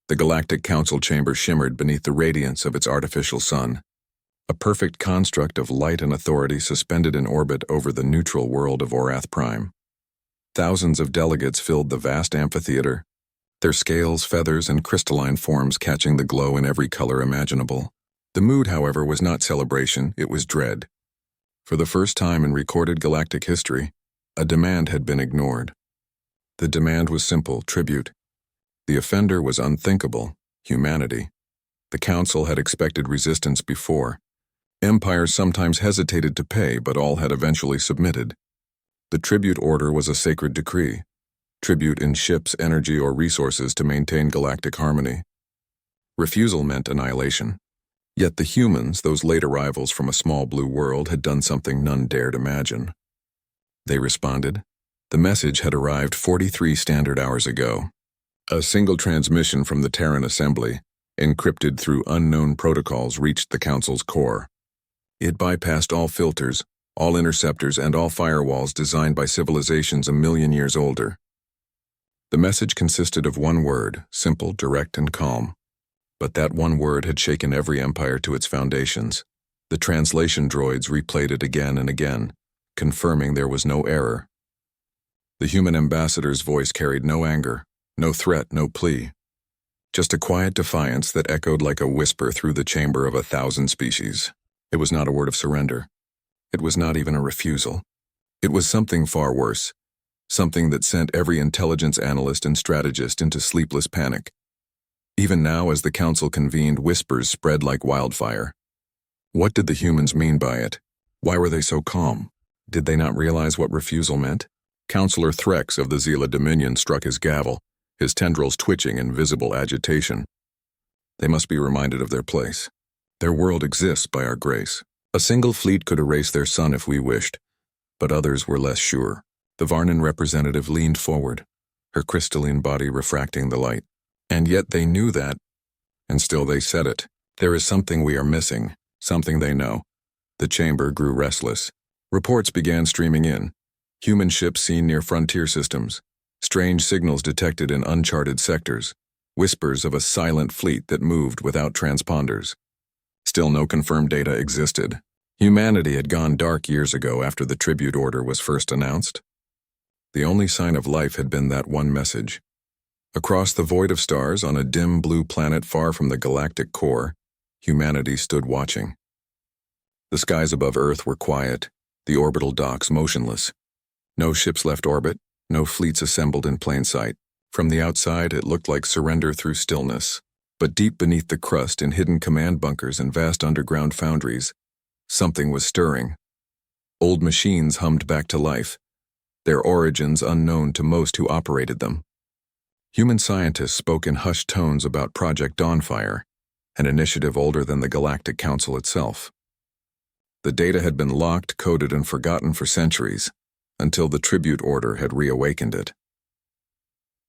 The Galactic Council chamber shimmered beneath the radiance of its artificial sun, a perfect construct of light and authority suspended in orbit over the neutral world of Orath Prime. Thousands of delegates filled the vast amphitheater, their scales, feathers, and crystalline forms catching the glow in every color imaginable. The mood, however, was not celebration, it was dread. For the first time in recorded galactic history, a demand had been ignored. The demand was simple: tribute. The offender was unthinkable: humanity. The Council had expected resistance before. Empires sometimes hesitated to pay, but all had eventually submitted. The tribute order was a sacred decree: tribute in ships, energy, or resources to maintain galactic harmony. Refusal meant annihilation. Yet the humans, those late arrivals from a small blue world, had done something none dared imagine. They responded. The message had arrived 43 standard hours ago. A single transmission from the Terran Assembly, encrypted through unknown protocols, reached the Council's core. It bypassed all filters, all interceptors, and all firewalls designed by civilizations a million years older. The message consisted of one word, simple, direct, and calm. But that one word had shaken every empire to its foundations. The translation droids replayed it again and again, confirming there was no error. The human ambassador's voice carried no anger, no threat, no plea. Just a quiet defiance that echoed like a whisper through the chamber of 1,000 species. It was not a word of surrender. It was not even a refusal. It was something far worse, something that sent every intelligence analyst and strategist into sleepless panic. Even now, as the Council convened, whispers spread like wildfire. What did the humans mean by it? Why were they so calm? Did they not realize what refusal meant? Councillor Threx of the Zila Dominion struck his gavel, his tendrils twitching in visible agitation. They must be reminded of their place. Their world exists by our grace. A single fleet could erase their sun if we wished, but others were less sure. The Varnan representative leaned forward, her crystalline body refracting the light. And yet they knew that, and still they said it. There is something we are missing, something they know. The chamber grew restless. Reports began streaming in. Human ships seen near frontier systems. Strange signals detected in uncharted sectors. Whispers of a silent fleet that moved without transponders. Still no confirmed data existed. Humanity had gone dark years ago after the tribute order was first announced. The only sign of life had been that one message. Across the void of stars, on a dim blue planet far from the galactic core, humanity stood watching. The skies above Earth were quiet, the orbital docks motionless. No ships left orbit, no fleets assembled in plain sight. From the outside, it looked like surrender through stillness. But deep beneath the crust, in hidden command bunkers and vast underground foundries, something was stirring. Old machines hummed back to life, their origins unknown to most who operated them. Human scientists spoke in hushed tones about Project Dawnfire, an initiative older than the Galactic Council itself. The data had been locked, coded, and forgotten for centuries, until the tribute order had reawakened it.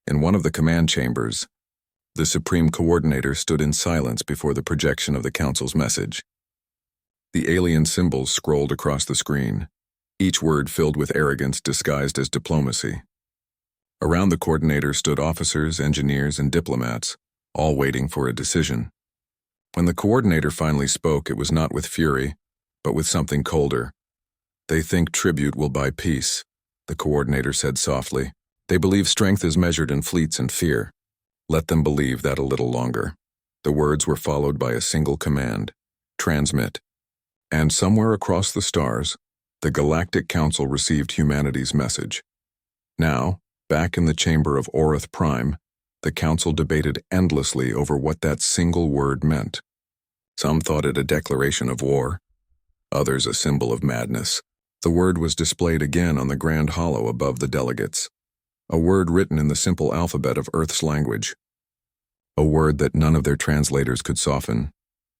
In one of the command chambers, the Supreme Coordinator stood in silence before the projection of the Council's message. The alien symbols scrolled across the screen, each word filled with arrogance disguised as diplomacy. Around the coordinator stood officers, engineers, and diplomats, all waiting for a decision. When the coordinator finally spoke, it was not with fury, but with something colder. "They think tribute will buy peace," the coordinator said softly. "They believe strength is measured in fleets and fear. Let them believe that a little longer." The words were followed by a single command: transmit. And somewhere across the stars, the Galactic Council received humanity's message. Now, back in the chamber of Orath Prime, the Council debated endlessly over what that single word meant. Some thought it a declaration of war, others a symbol of madness. The word was displayed again on the Grand Hollow above the delegates, a word written in the simple alphabet of Earth's language, a word that none of their translators could soften.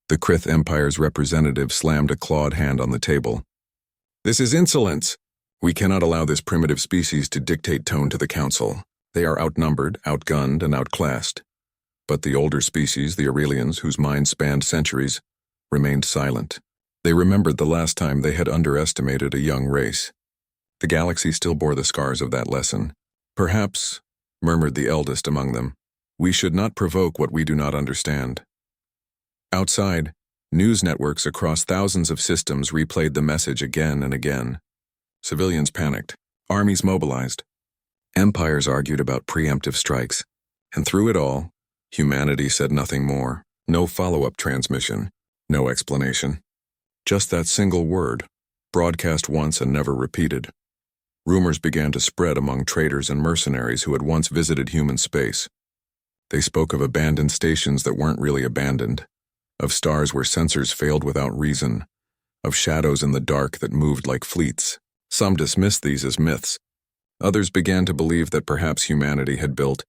The Krith Empire's representative slammed a clawed hand on the table. "This is insolence! We cannot allow this primitive species to dictate tone to the Council. They are outnumbered, outgunned, and outclassed." But the older species, the Aurelians, whose minds spanned centuries, remained silent. They remembered the last time they had underestimated a young race. The galaxy still bore the scars of that lesson. "Perhaps," murmured the eldest among them, We should not provoke what we do not understand. Outside, news networks across thousands of systems replayed the message again and again. Civilians panicked. Armies mobilized. Empires argued about preemptive strikes. And through it all, humanity said nothing more. No follow-up transmission. No explanation. Just that single word, broadcast once and never repeated. Rumors began to spread among traitors and mercenaries who had once visited human space. They spoke of abandoned stations that weren't really abandoned, of stars where sensors failed without reason, of shadows in the dark that moved like fleets. Some dismissed these as myths. Others began to believe that perhaps humanity had built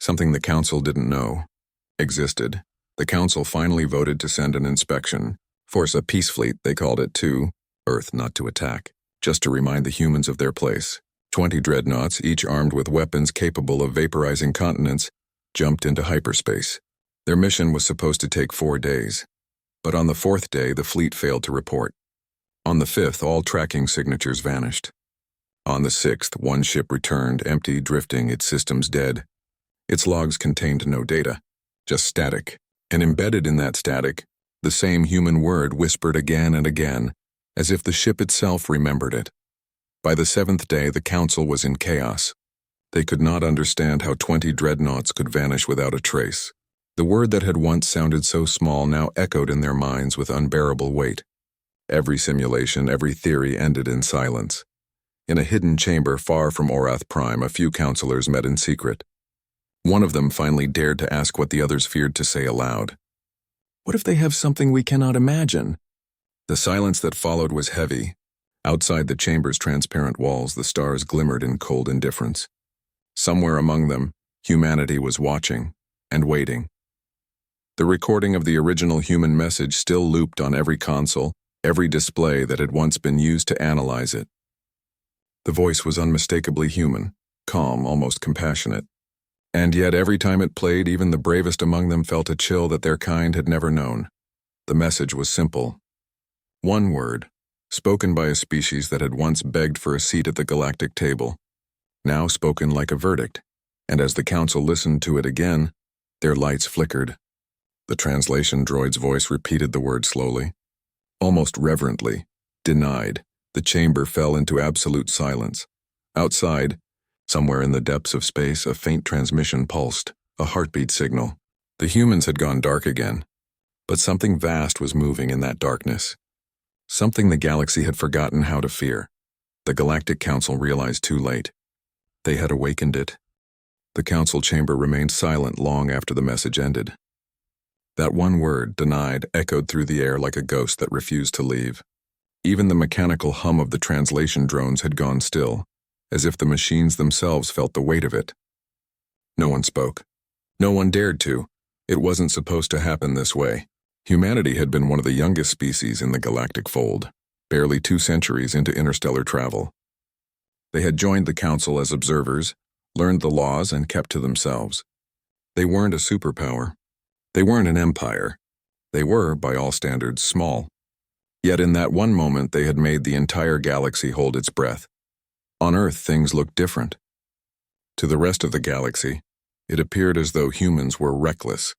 something the Council didn't know existed. The Council finally voted to send an inspection, force a peace fleet, they called it, to Earth, not to attack, just to remind the humans of their place. 20 dreadnoughts, each armed with weapons capable of vaporizing continents, jumped into hyperspace. Their mission was supposed to take 4 days. But on the 4th day, the fleet failed to report. On the 5th, all tracking signatures vanished. On the 6th, one ship returned, empty, drifting, its systems dead. Its logs contained no data, just static. And embedded in that static, the same human word whispered again and again, as if the ship itself remembered it. By the 7th day, the Council was in chaos. They could not understand how 20 dreadnoughts could vanish without a trace. The word that had once sounded so small now echoed in their minds with unbearable weight. Every simulation, every theory ended in silence. In a hidden chamber far from Orath Prime, a few counselors met in secret. One of them finally dared to ask what the others feared to say aloud. What if they have something we cannot imagine? The silence that followed was heavy. Outside the chamber's transparent walls, the stars glimmered in cold indifference. Somewhere among them, humanity was watching and waiting. The recording of the original human message still looped on every console, every display that had once been used to analyze it. The voice was unmistakably human, calm, almost compassionate. And yet every time it played, even the bravest among them felt a chill that their kind had never known. The message was simple. One word, spoken by a species that had once begged for a seat at the galactic table, now spoken like a verdict, and as the Council listened to it again, their lights flickered. The translation droid's voice repeated the word slowly, almost reverently. Denied. The chamber fell into absolute silence. Outside, somewhere in the depths of space, a faint transmission pulsed, a heartbeat signal. The humans had gone dark again, but something vast was moving in that darkness. Something the galaxy had forgotten how to fear. The Galactic Council realized too late. They had awakened it. The Council chamber remained silent long after the message ended. That one word, denied, echoed through the air like a ghost that refused to leave. Even the mechanical hum of the translation drones had gone still, as if the machines themselves felt the weight of it. No one spoke. No one dared to. It wasn't supposed to happen this way. Humanity had been one of the youngest species in the galactic fold, barely 2 centuries into interstellar travel. They had joined the Council as observers, learned the laws, and kept to themselves. They weren't a superpower. They weren't an empire. They were, by all standards, small. Yet in that one moment they had made the entire galaxy hold its breath. On Earth, things looked different. To the rest of the galaxy, it appeared as though humans were reckless.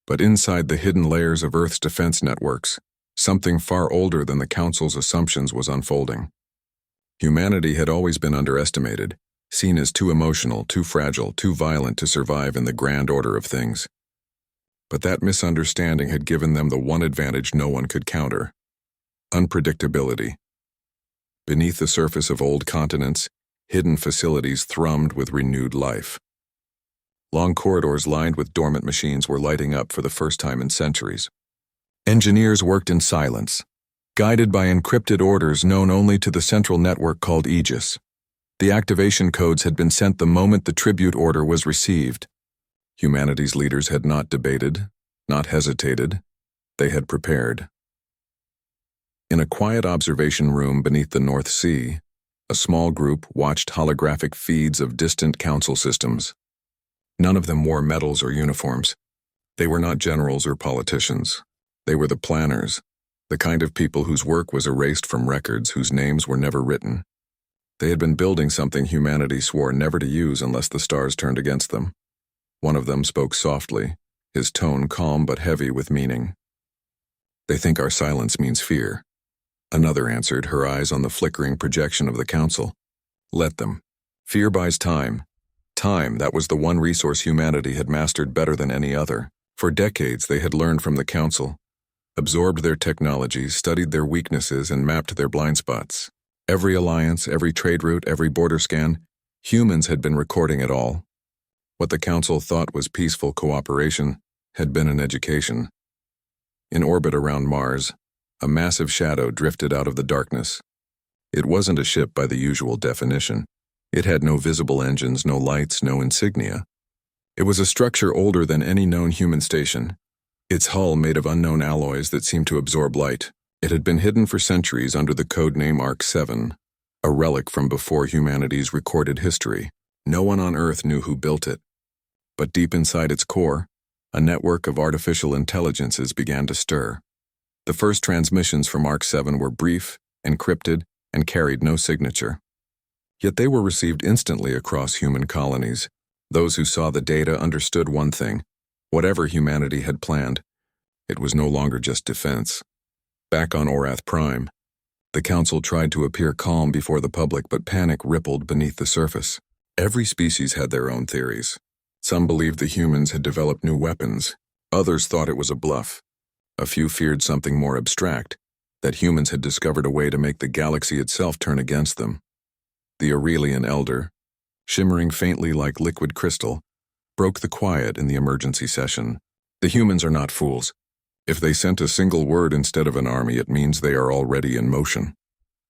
But inside the hidden layers of Earth's defense networks, something far older than the Council's assumptions was unfolding. Humanity had always been underestimated, seen as too emotional, too fragile, too violent to survive in the grand order of things. But that misunderstanding had given them the one advantage no one could counter: unpredictability. Beneath the surface of old continents, hidden facilities thrummed with renewed life. Long corridors lined with dormant machines were lighting up for the first time in centuries. Engineers worked in silence, guided by encrypted orders known only to the central network called Aegis. The activation codes had been sent the moment the tribute order was received. Humanity's leaders had not debated, not hesitated. They had prepared. In a quiet observation room beneath the North Sea, a small group watched holographic feeds of distant council systems. None of them wore medals or uniforms. They were not generals or politicians. They were the planners, the kind of people whose work was erased from records, whose names were never written. They had been building something humanity swore never to use unless the stars turned against them. One of them spoke softly, his tone calm but heavy with meaning. "They think our silence means fear." Another answered, her eyes on the flickering projection of the council. "Let them. Fear buys time. Time, that was the one resource humanity had mastered better than any other. For decades they had learned from the council, absorbed their technologies, studied their weaknesses, and mapped their blind spots. Every alliance, every trade route, every border scan, humans had been recording it all. What the council thought was peaceful cooperation had been an education. In orbit around Mars, a massive shadow drifted out of the darkness. It wasn't a ship by the usual definition. It had no visible engines, no lights, no insignia. It was a structure older than any known human station, its hull made of unknown alloys that seemed to absorb light. It had been hidden for centuries under the code name Arks 7, a relic from before humanity's recorded history. No one on Earth knew who built it. But deep inside its core, a network of artificial intelligences began to stir. The first transmissions from Ark 7 were brief, encrypted, and carried no signature. Yet they were received instantly across human colonies. Those who saw the data understood one thing: whatever humanity had planned, it was no longer just defense. Back on Orath Prime, the Council tried to appear calm before the public, but panic rippled beneath the surface. Every species had their own theories. Some believed the humans had developed new weapons. Others thought it was a bluff. A few feared something more abstract, that humans had discovered a way to make the galaxy itself turn against them. The Aurelian Elder, shimmering faintly like liquid crystal, broke the quiet in the emergency session. "The humans are not fools. If they sent a single word instead of an army, it means they are already in motion,"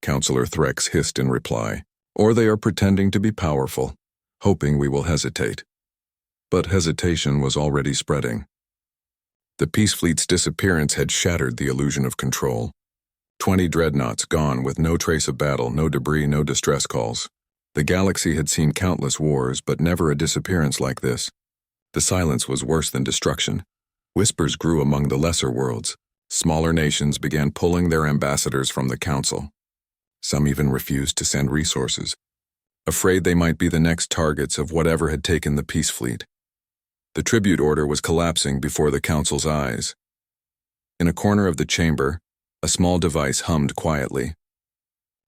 Councillor Threx hissed in reply. "Or they are pretending to be powerful, hoping we will hesitate." But hesitation was already spreading. The Peace Fleet's disappearance had shattered the illusion of control. 20 dreadnoughts gone with no trace of battle, no debris, no distress calls. The galaxy had seen countless wars, but never a disappearance like this. The silence was worse than destruction. Whispers grew among the lesser worlds. Smaller nations began pulling their ambassadors from the Council. Some even refused to send resources, afraid they might be the next targets of whatever had taken the Peace Fleet. The tribute order was collapsing before the Council's eyes. In a corner of the chamber, a small device hummed quietly.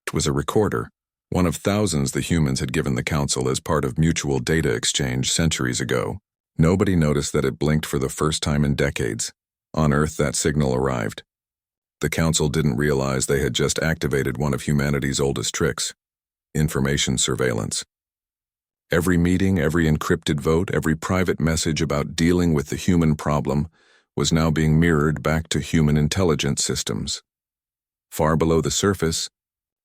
It was a recorder, one of thousands the humans had given the Council as part of mutual data exchange centuries ago. Nobody noticed that it blinked for the first time in decades. On Earth, that signal arrived. The Council didn't realize they had just activated one of humanity's oldest tricks: information surveillance. Every meeting, every encrypted vote, every private message about dealing with the human problem was now being mirrored back to human intelligence systems. Far below the surface,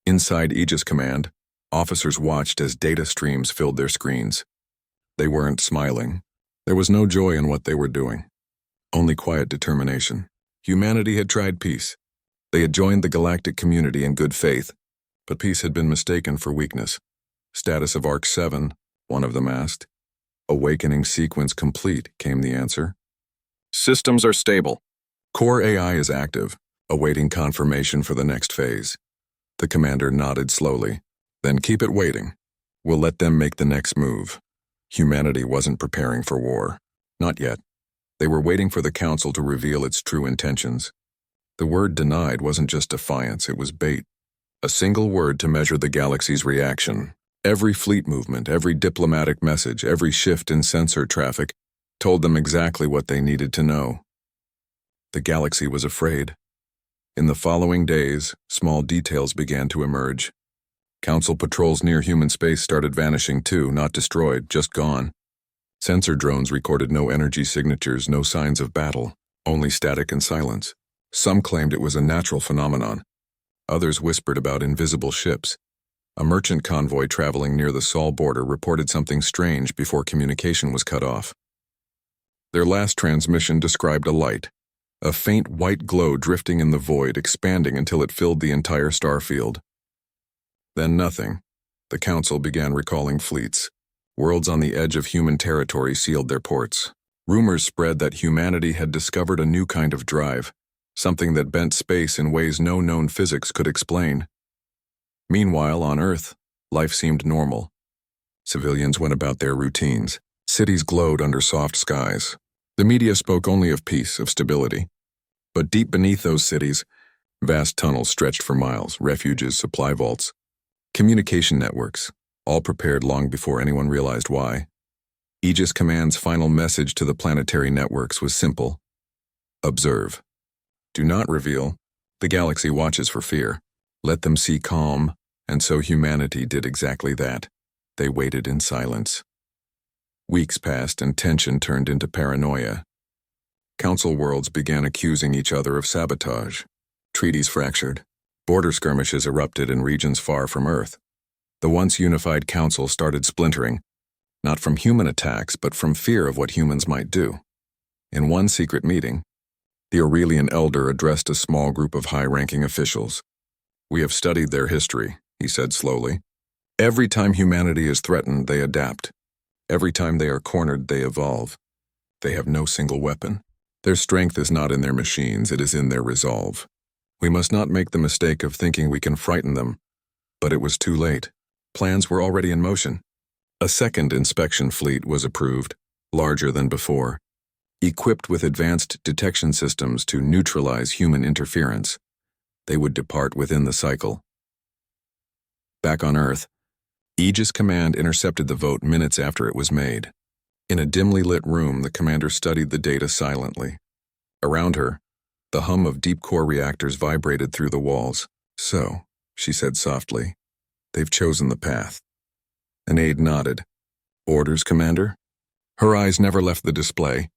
inside Aegis Command, officers watched as data streams filled their screens. They weren't smiling. There was no joy in what they were doing, only quiet determination. Humanity had tried peace. They had joined the galactic community in good faith, but peace had been mistaken for weakness. "Status of Ark 7, one of them asked. "Awakening sequence complete," came the answer. "Systems are stable. Core AI is active, awaiting confirmation for the next phase." The commander nodded slowly. "Then keep it waiting. We'll let them make the next move." Humanity wasn't preparing for war. Not yet. They were waiting for the Council to reveal its true intentions. The word denied wasn't just defiance, it was bait. A single word to measure the galaxy's reaction. Every fleet movement, every diplomatic message, every shift in sensor traffic told them exactly what they needed to know. The galaxy was afraid. In the following days, small details began to emerge. Council patrols near human space started vanishing too, not destroyed, just gone. Sensor drones recorded no energy signatures, no signs of battle, only static and silence. Some claimed it was a natural phenomenon. Others whispered about invisible ships. A merchant convoy traveling near the Sol border reported something strange before communication was cut off. Their last transmission described a light, a faint white glow drifting in the void, expanding until it filled the entire starfield. Then nothing. The Council began recalling fleets. Worlds on the edge of human territory sealed their ports. Rumors spread that humanity had discovered a new kind of drive, something that bent space in ways no known physics could explain. Meanwhile, on Earth, life seemed normal. Civilians went about their routines. Cities glowed under soft skies. The media spoke only of peace, of stability. But deep beneath those cities, vast tunnels stretched for miles, refuges, supply vaults, communication networks, all prepared long before anyone realized why. Aegis Command's final message to the planetary networks was simple: observe. Do not reveal. The galaxy watches for fear. Let them see calm, and so humanity did exactly that. They waited in silence. Weeks passed and tension turned into paranoia. Council worlds began accusing each other of sabotage. Treaties fractured. Border skirmishes erupted in regions far from Earth. The once unified council started splintering, not from human attacks, but from fear of what humans might do. In one secret meeting, the Aurelian elder addressed a small group of high-ranking officials. "We have studied their history," he said slowly. "Every time humanity is threatened, they adapt. Every time they are cornered, they evolve. They have no single weapon. Their strength is not in their machines, it is in their resolve. We must not make the mistake of thinking we can frighten them." But it was too late. Plans were already in motion. A second inspection fleet was approved, larger than before, equipped with advanced detection systems to neutralize human interference. They would depart within the cycle. Back on Earth, Aegis Command intercepted the vote minutes after it was made. In a dimly lit room, the commander studied the data silently. Around her, the hum of deep core reactors vibrated through the walls. "So," she said softly, "they've chosen the path." An aide nodded. "Orders, Commander?" Her eyes never left the display.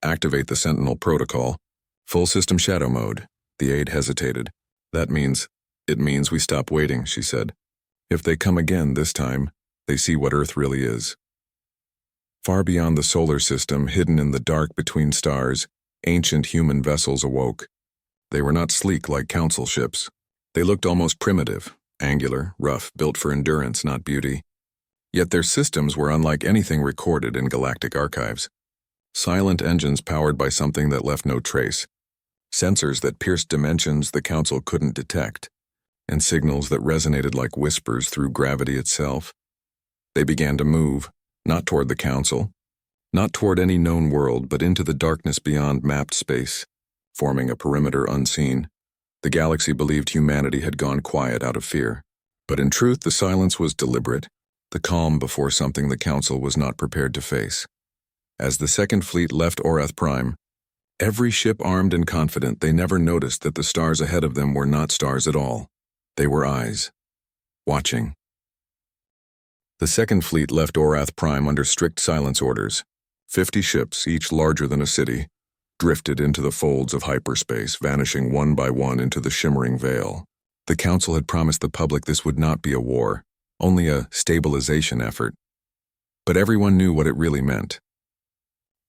"Activate the Sentinel protocol. Full system shadow mode." The aide hesitated. It means we stop waiting," she said. "If they come again this time, they see what Earth really is." Far beyond the solar system, hidden in the dark between stars, ancient human vessels awoke. They were not sleek like council ships. They looked almost primitive, angular, rough, built for endurance, not beauty. Yet their systems were unlike anything recorded in galactic archives. Silent engines powered by something that left no trace. Sensors that pierced dimensions the Council couldn't detect, and signals that resonated like whispers through gravity itself. They began to move, not toward the Council, not toward any known world, but into the darkness beyond mapped space, forming a perimeter unseen. The galaxy believed humanity had gone quiet out of fear. But in truth, the silence was deliberate, the calm before something the Council was not prepared to face. As the Second Fleet left Orath Prime, every ship armed and confident, they never noticed that the stars ahead of them were not stars at all. They were eyes, watching. The Second Fleet left Orath Prime under strict silence orders. 50 ships, each larger than a city, drifted into the folds of hyperspace, vanishing one by one into the shimmering veil. The Council had promised the public this would not be a war, only a stabilization effort. But everyone knew what it really meant.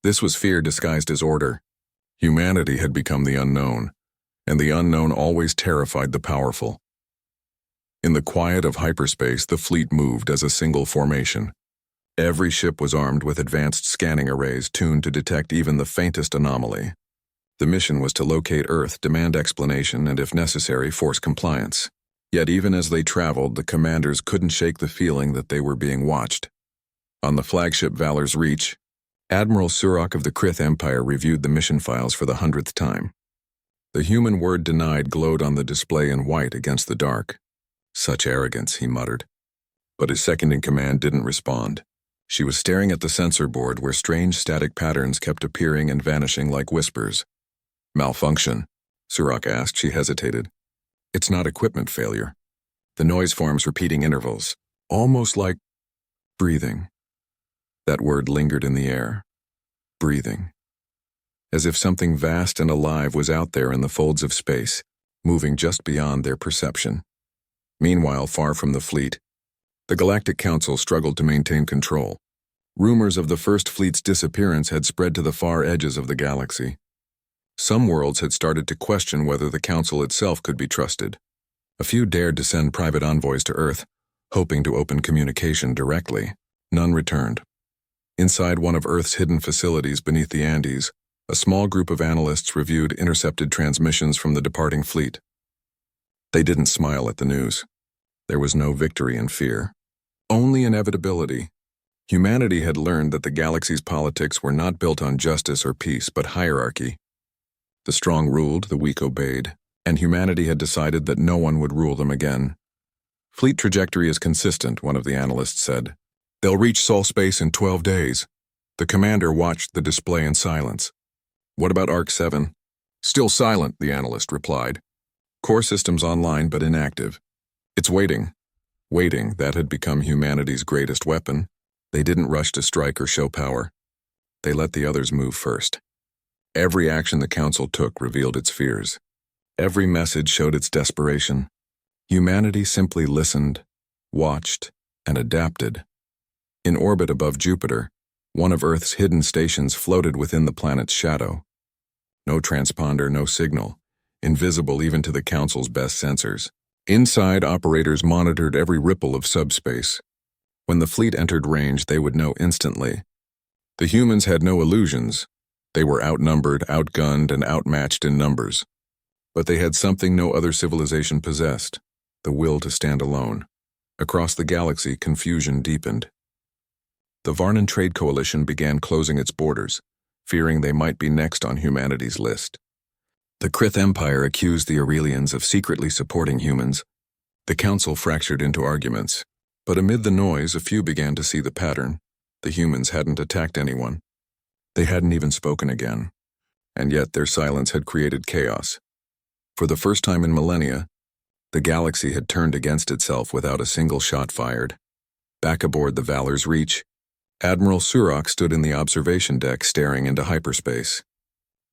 This was fear disguised as order. Humanity had become the unknown, and the unknown always terrified the powerful. In the quiet of hyperspace, the fleet moved as a single formation. Every ship was armed with advanced scanning arrays tuned to detect even the faintest anomaly. The mission was to locate Earth, demand explanation, and if necessary, force compliance. Yet even as they traveled, the commanders couldn't shake the feeling that they were being watched. On the flagship Valor's Reach, Admiral Surak of the Krith Empire reviewed the mission files for the 100th time. The human word denied glowed on the display in white against the dark. "Such arrogance," he muttered. But his second-in-command didn't respond. She was staring at the sensor board where strange static patterns kept appearing and vanishing like whispers. "Malfunction?" Surak asked. She hesitated. "It's not equipment failure. The noise forms repeating intervals, almost like breathing." That word lingered in the air. Breathing. As if something vast and alive was out there in the folds of space, moving just beyond their perception. Meanwhile, far from the fleet, the Galactic Council struggled to maintain control. Rumors of the First Fleet's disappearance had spread to the far edges of the galaxy. Some worlds had started to question whether the Council itself could be trusted. A few dared to send private envoys to Earth, hoping to open communication directly. None returned. Inside one of Earth's hidden facilities beneath the Andes, a small group of analysts reviewed intercepted transmissions from the departing fleet. They didn't smile at the news. There was no victory in fear, only inevitability. Humanity had learned that the galaxy's politics were not built on justice or peace, but hierarchy. The strong ruled, the weak obeyed, and humanity had decided that no one would rule them again. Fleet trajectory is consistent, one of the analysts said. They'll reach Sol space in 12 days. The commander watched the display in silence. What about Ark 7? Still silent, the analyst replied. Core systems online but inactive. It's waiting. Waiting, that had become humanity's greatest weapon. They didn't rush to strike or show power. They let the others move first. Every action the Council took revealed its fears. Every message showed its desperation. Humanity simply listened, watched, and adapted. In orbit above Jupiter, one of Earth's hidden stations floated within the planet's shadow. No transponder, no signal, invisible even to the Council's best sensors. Inside, operators monitored every ripple of subspace. When the fleet entered range, they would know instantly. The humans had no illusions. They were outnumbered, outgunned, and outmatched in numbers. But they had something no other civilization possessed, the will to stand alone. Across the galaxy, confusion deepened. The Varnan Trade Coalition began closing its borders, fearing they might be next on humanity's list. The Krith Empire accused the Aurelians of secretly supporting humans. The Council fractured into arguments. But amid the noise, a few began to see the pattern. The humans hadn't attacked anyone. They hadn't even spoken again. And yet their silence had created chaos. For the first time in millennia, the galaxy had turned against itself without a single shot fired. Back aboard the Valor's Reach, Admiral Surak stood in the observation deck staring into hyperspace.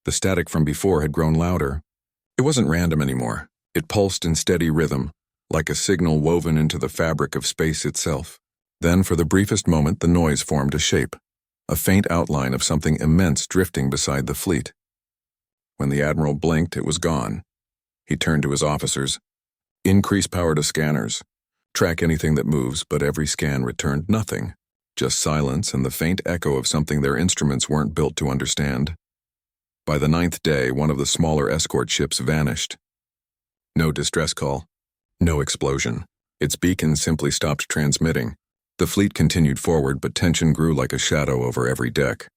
The static from before had grown louder. It wasn't random anymore. It pulsed in steady rhythm, like a signal woven into the fabric of space itself. Then, for the briefest moment, the noise formed a shape, a faint outline of something immense drifting beside the fleet. When the Admiral blinked, it was gone. He turned to his officers. Increase power to scanners. Track anything that moves, but every scan returned nothing. Just silence and the faint echo of something their instruments weren't built to understand. By the 9th day, one of the smaller escort ships vanished. No distress call. No explosion. Its beacon simply stopped transmitting. The fleet continued forward, but tension grew like a shadow over every deck.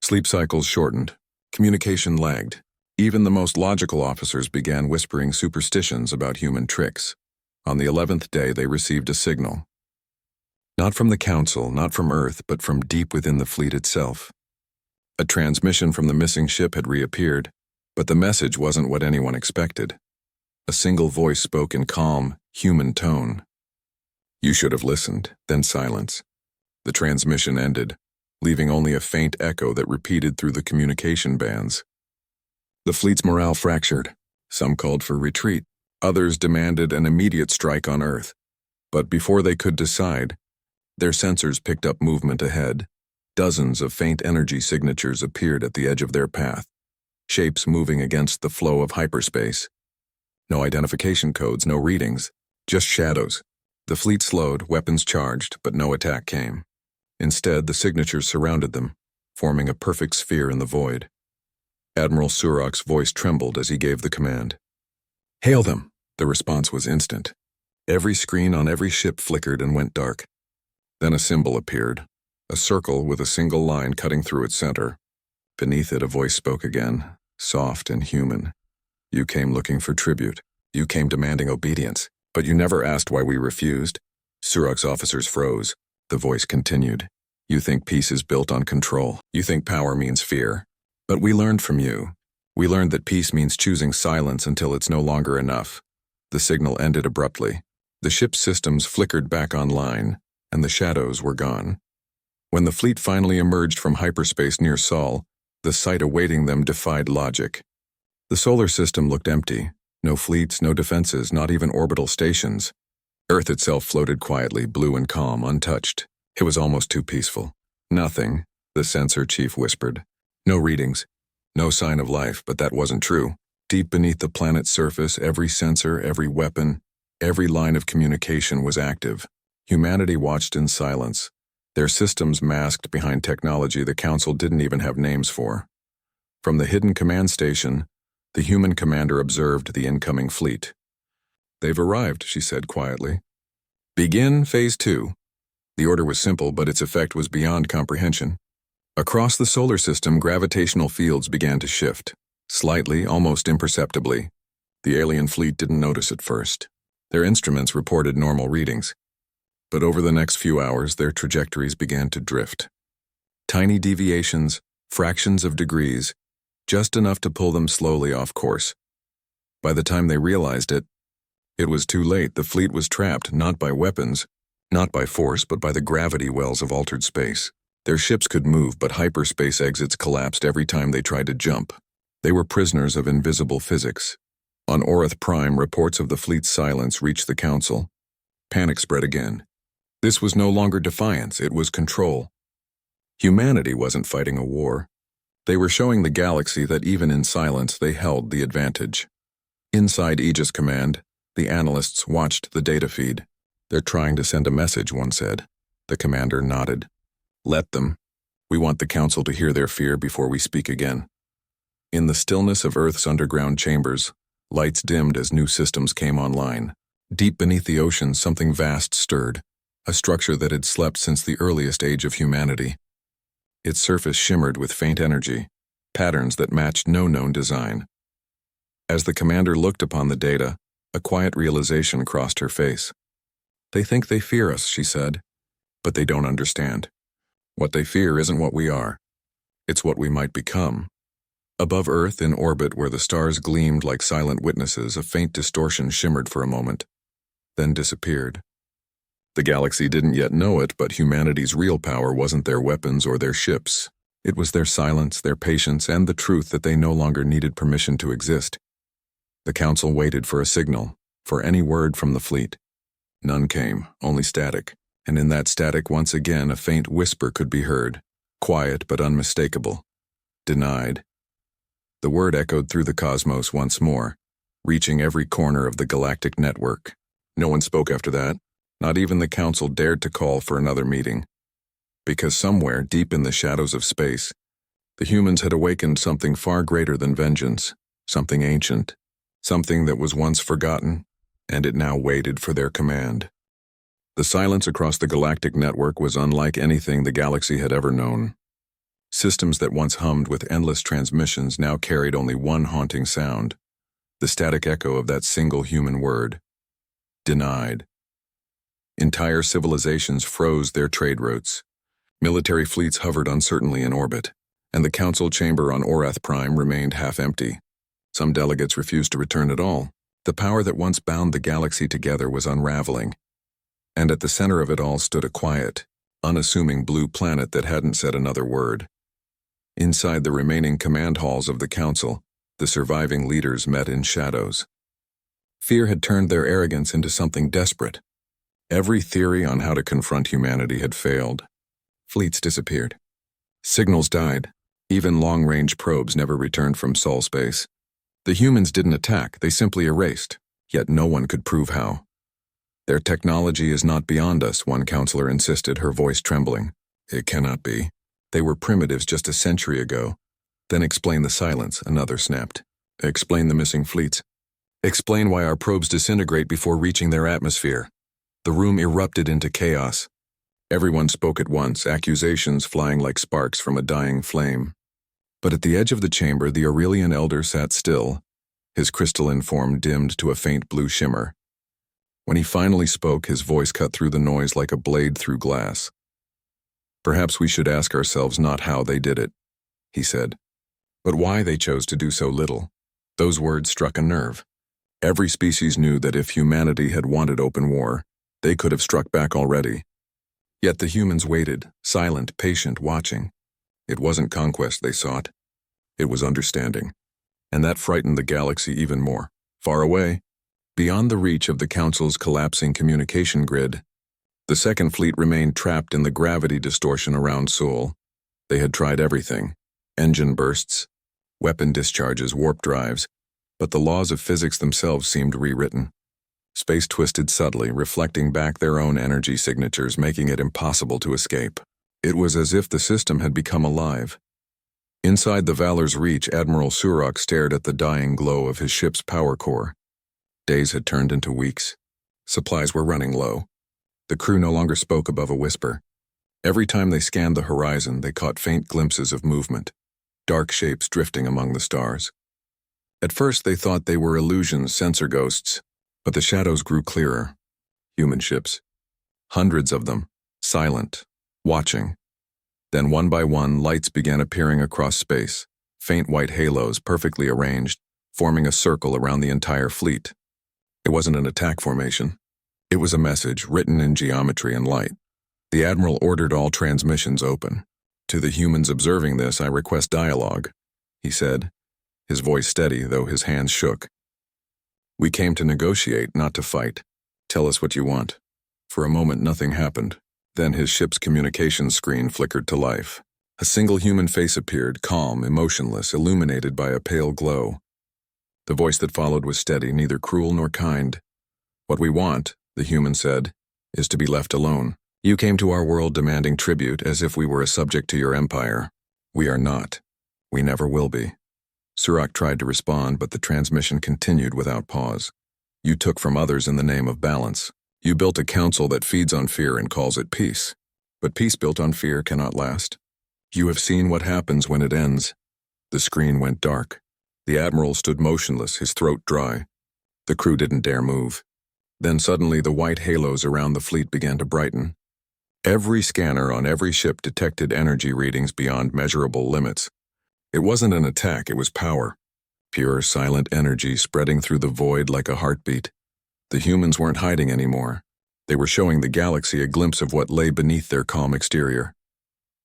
Sleep cycles shortened. Communication lagged. Even the most logical officers began whispering superstitions about human tricks. On the 11th day, they received a signal. Not from the Council, not from Earth, but from deep within the fleet itself. A transmission from the missing ship had reappeared, but the message wasn't what anyone expected. A single voice spoke in calm, human tone. You should have listened, then silence. The transmission ended, leaving only a faint echo that repeated through the communication bands. The fleet's morale fractured. Some called for retreat. Others demanded an immediate strike on Earth. But before they could decide, their sensors picked up movement ahead. Dozens of faint energy signatures appeared at the edge of their path, shapes moving against the flow of hyperspace. No identification codes, no readings, just shadows. The fleet slowed, weapons charged, but no attack came. Instead, the signatures surrounded them, forming a perfect sphere in the void. Admiral Surak's voice trembled as he gave the command. Hail them! The response was instant. Every screen on every ship flickered and went dark. Then a symbol appeared, a circle with a single line cutting through its center. Beneath it, a voice spoke again, soft and human. You came looking for tribute. You came demanding obedience, but you never asked why we refused. Surak's officers froze. The voice continued. You think peace is built on control. You think power means fear. But we learned from you. We learned that peace means choosing silence until it's no longer enough. The signal ended abruptly. The ship's systems flickered back online, and the shadows were gone. When the fleet finally emerged from hyperspace near Sol, the sight awaiting them defied logic. The solar system looked empty. No fleets, no defenses, not even orbital stations. Earth itself floated quietly, blue and calm, untouched. It was almost too peaceful. Nothing, the sensor chief whispered. No readings. No sign of life, but that wasn't true. Deep beneath the planet's surface, every sensor, every weapon, every line of communication was active. Humanity watched in silence, their systems masked behind technology the Council didn't even have names for. From the hidden command station, the human commander observed the incoming fleet. They've arrived, she said quietly. Begin Phase 2. The order was simple, but its effect was beyond comprehension. Across the solar system, gravitational fields began to shift. Slightly, almost imperceptibly. The alien fleet didn't notice at first. Their instruments reported normal readings. But over the next few hours, their trajectories began to drift. Tiny deviations, fractions of degrees, just enough to pull them slowly off course. By the time they realized it was too late. The fleet was trapped, not by weapons, not by force, but by the gravity wells of altered space. Their ships could move, but hyperspace exits collapsed every time they tried to jump. They were prisoners of invisible physics. On Orath Prime, reports of the fleet's silence reached the Council. Panic spread again. This was no longer defiance, it was control. Humanity wasn't fighting a war. They were showing the galaxy that even in silence they held the advantage. Inside Aegis Command, the analysts watched the data feed. "They're trying to send a message," one said. The commander nodded. "Let them. We want the Council to hear their fear before we speak again." In the stillness of Earth's underground chambers, lights dimmed as new systems came online. Deep beneath the ocean, something vast stirred, a structure that had slept since the earliest age of humanity. Its surface shimmered with faint energy, patterns that matched no known design. As the commander looked upon the data, a quiet realization crossed her face. "They think they fear us," she said, "but they don't understand. What they fear isn't what we are. It's what we might become." Above Earth, in orbit where the stars gleamed like silent witnesses, a faint distortion shimmered for a moment, then disappeared. The galaxy didn't yet know it, but humanity's real power wasn't their weapons or their ships. It was their silence, their patience, and the truth that they no longer needed permission to exist. The Council waited for a signal, for any word from the fleet. None came, only static, and in that static once again a faint whisper could be heard, quiet but unmistakable. "Denied." The word echoed through the cosmos once more, reaching every corner of the galactic network. No one spoke after that. Not even the Council dared to call for another meeting. Because somewhere, deep in the shadows of space, the humans had awakened something far greater than vengeance, something ancient, something that was once forgotten, and it now waited for their command. The silence across the galactic network was unlike anything the galaxy had ever known. Systems that once hummed with endless transmissions now carried only one haunting sound, the static echo of that single human word. Denied. Entire civilizations froze their trade routes. Military fleets hovered uncertainly in orbit, and the Council chamber on Orath Prime remained half empty. Some delegates refused to return at all. The power that once bound the galaxy together was unraveling, and at the center of it all stood a quiet, unassuming blue planet that hadn't said another word. Inside the remaining command halls of the Council, the surviving leaders met in shadows. Fear had turned their arrogance into something desperate. Every theory on how to confront humanity had failed. Fleets disappeared. Signals died. Even long-range probes never returned from Sol space. The humans didn't attack, they simply erased, yet no one could prove how. "Their technology is not beyond us," one counselor insisted, her voice trembling. "It cannot be. They were primitives just a century ago." "Then explain the silence," another snapped. "Explain the missing fleets. Explain why our probes disintegrate before reaching their atmosphere." The room erupted into chaos. Everyone spoke at once, accusations flying like sparks from a dying flame. But at the edge of the chamber, the Aurelian elder sat still, his crystalline form dimmed to a faint blue shimmer. When he finally spoke, his voice cut through the noise like a blade through glass. "Perhaps we should ask ourselves not how they did it," he said, "but why they chose to do so little." Those words struck a nerve. Every species knew that if humanity had wanted open war, they could have struck back already. Yet the humans waited, silent, patient, watching. It wasn't conquest they sought. It was understanding. And that frightened the galaxy even more. Far away, beyond the reach of the Council's collapsing communication grid, the Second Fleet remained trapped in the gravity distortion around Sol. They had tried everything. Engine bursts, weapon discharges, warp drives, but the laws of physics themselves seemed rewritten. Space twisted subtly, reflecting back their own energy signatures, making it impossible to escape. It was as if the system had become alive. Inside the Valor's reach, Admiral Surak stared at the dying glow of his ship's power core. Days had turned into weeks. Supplies were running low. The crew no longer spoke above a whisper. Every time they scanned the horizon, they caught faint glimpses of movement, dark shapes drifting among the stars. At first, they thought they were illusions, sensor ghosts, but the shadows grew clearer. Human ships. Hundreds of them, silent, watching. Then one by one, lights began appearing across space, faint white halos perfectly arranged, forming a circle around the entire fleet. It wasn't an attack formation. It was a message written in geometry and light. The Admiral ordered all transmissions open. To the humans observing this, I request dialogue, he said, his voice steady, though his hands shook. We came to negotiate, not to fight. Tell us what you want. For a moment, nothing happened. Then his ship's communications screen flickered to life. A single human face appeared, calm, emotionless, illuminated by a pale glow. The voice that followed was steady, neither cruel nor kind. What we want, the human said, is to be left alone. You came to our world demanding tribute as if we were a subject to your empire. We are not. We never will be. Surak tried to respond, but the transmission continued without pause. You took from others in the name of balance. You built a council that feeds on fear and calls it peace. But peace built on fear cannot last. You have seen what happens when it ends. The screen went dark. The Admiral stood motionless, his throat dry. The crew didn't dare move. Then suddenly the white halos around the fleet began to brighten. Every scanner on every ship detected energy readings beyond measurable limits. It wasn't an attack, it was power. Pure, silent energy spreading through the void like a heartbeat. The humans weren't hiding anymore. They were showing the galaxy a glimpse of what lay beneath their calm exterior.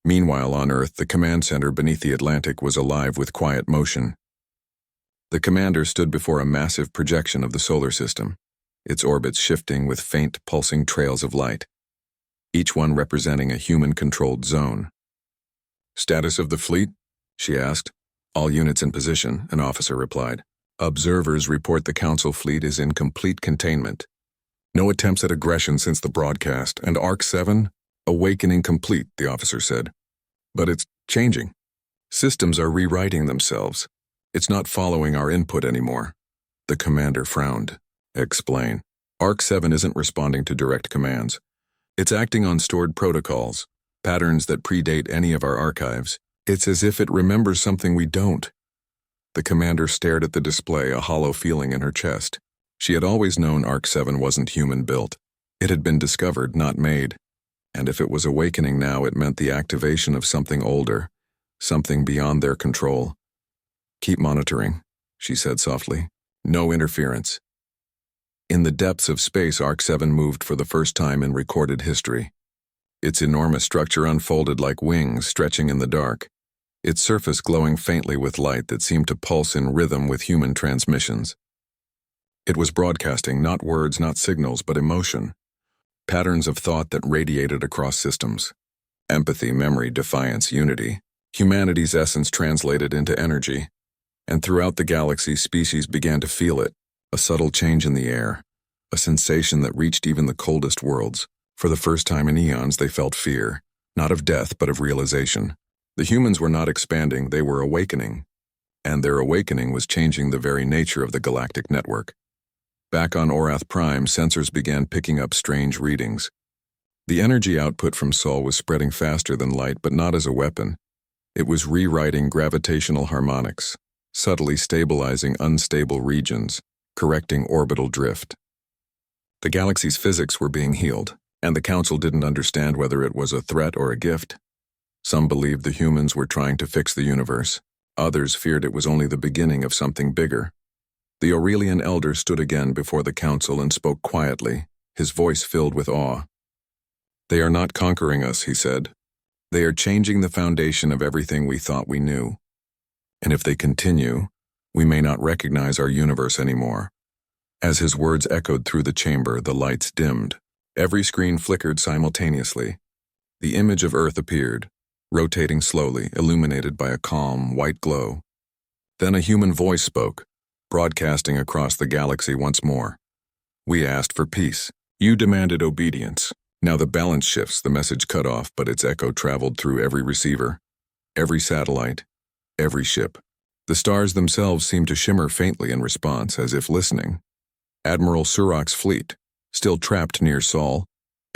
Meanwhile, on Earth, the command center beneath the Atlantic was alive with quiet motion. The commander stood before a massive projection of the solar system, its orbits shifting with faint, pulsing trails of light, each one representing a human-controlled zone. Status of the fleet? She asked. All units in position, an officer replied. Observers report the Council fleet is in complete containment. No attempts at aggression since the broadcast, and Ark 7? Awakening complete, the officer said. But it's changing. Systems are rewriting themselves. It's not following our input anymore. The commander frowned. Explain. Ark 7 isn't responding to direct commands. It's acting on stored protocols, patterns that predate any of our archives. It's as if it remembers something we don't. The commander stared at the display, a hollow feeling in her chest. She had always known Ark 7 wasn't human-built. It had been discovered, not made. And if it was awakening now, it meant the activation of something older, something beyond their control. Keep monitoring, she said softly. No interference. In the depths of space, Ark 7 moved for the first time in recorded history. Its enormous structure unfolded like wings stretching in the dark, its surface glowing faintly with light that seemed to pulse in rhythm with human transmissions. It was broadcasting not words, not signals, but emotion. Patterns of thought that radiated across systems. Empathy, memory, defiance, unity. Humanity's essence translated into energy. And throughout the galaxy, species began to feel it. A subtle change in the air. A sensation that reached even the coldest worlds. For the first time in eons, they felt fear. Not of death, but of realization. The humans were not expanding, they were awakening. And their awakening was changing the very nature of the galactic network. Back on Orath Prime, sensors began picking up strange readings. The energy output from Sol was spreading faster than light, but not as a weapon. It was rewriting gravitational harmonics, subtly stabilizing unstable regions, correcting orbital drift. The galaxy's physics were being healed, and the Council didn't understand whether it was a threat or a gift. Some believed the humans were trying to fix the universe. Others feared it was only the beginning of something bigger. The Aurelian Elder stood again before the Council and spoke quietly, his voice filled with awe. They are not conquering us, he said. They are changing the foundation of everything we thought we knew. And if they continue, we may not recognize our universe anymore. As his words echoed through the chamber, the lights dimmed. Every screen flickered simultaneously. The image of Earth appeared, rotating slowly, illuminated by a calm, white glow. Then a human voice spoke, broadcasting across the galaxy once more. We asked for peace. You demanded obedience. Now the balance shifts, the message cut off, but its echo traveled through every receiver, every satellite, every ship. The stars themselves seemed to shimmer faintly in response, as if listening. Admiral Surak's fleet, still trapped near Sol,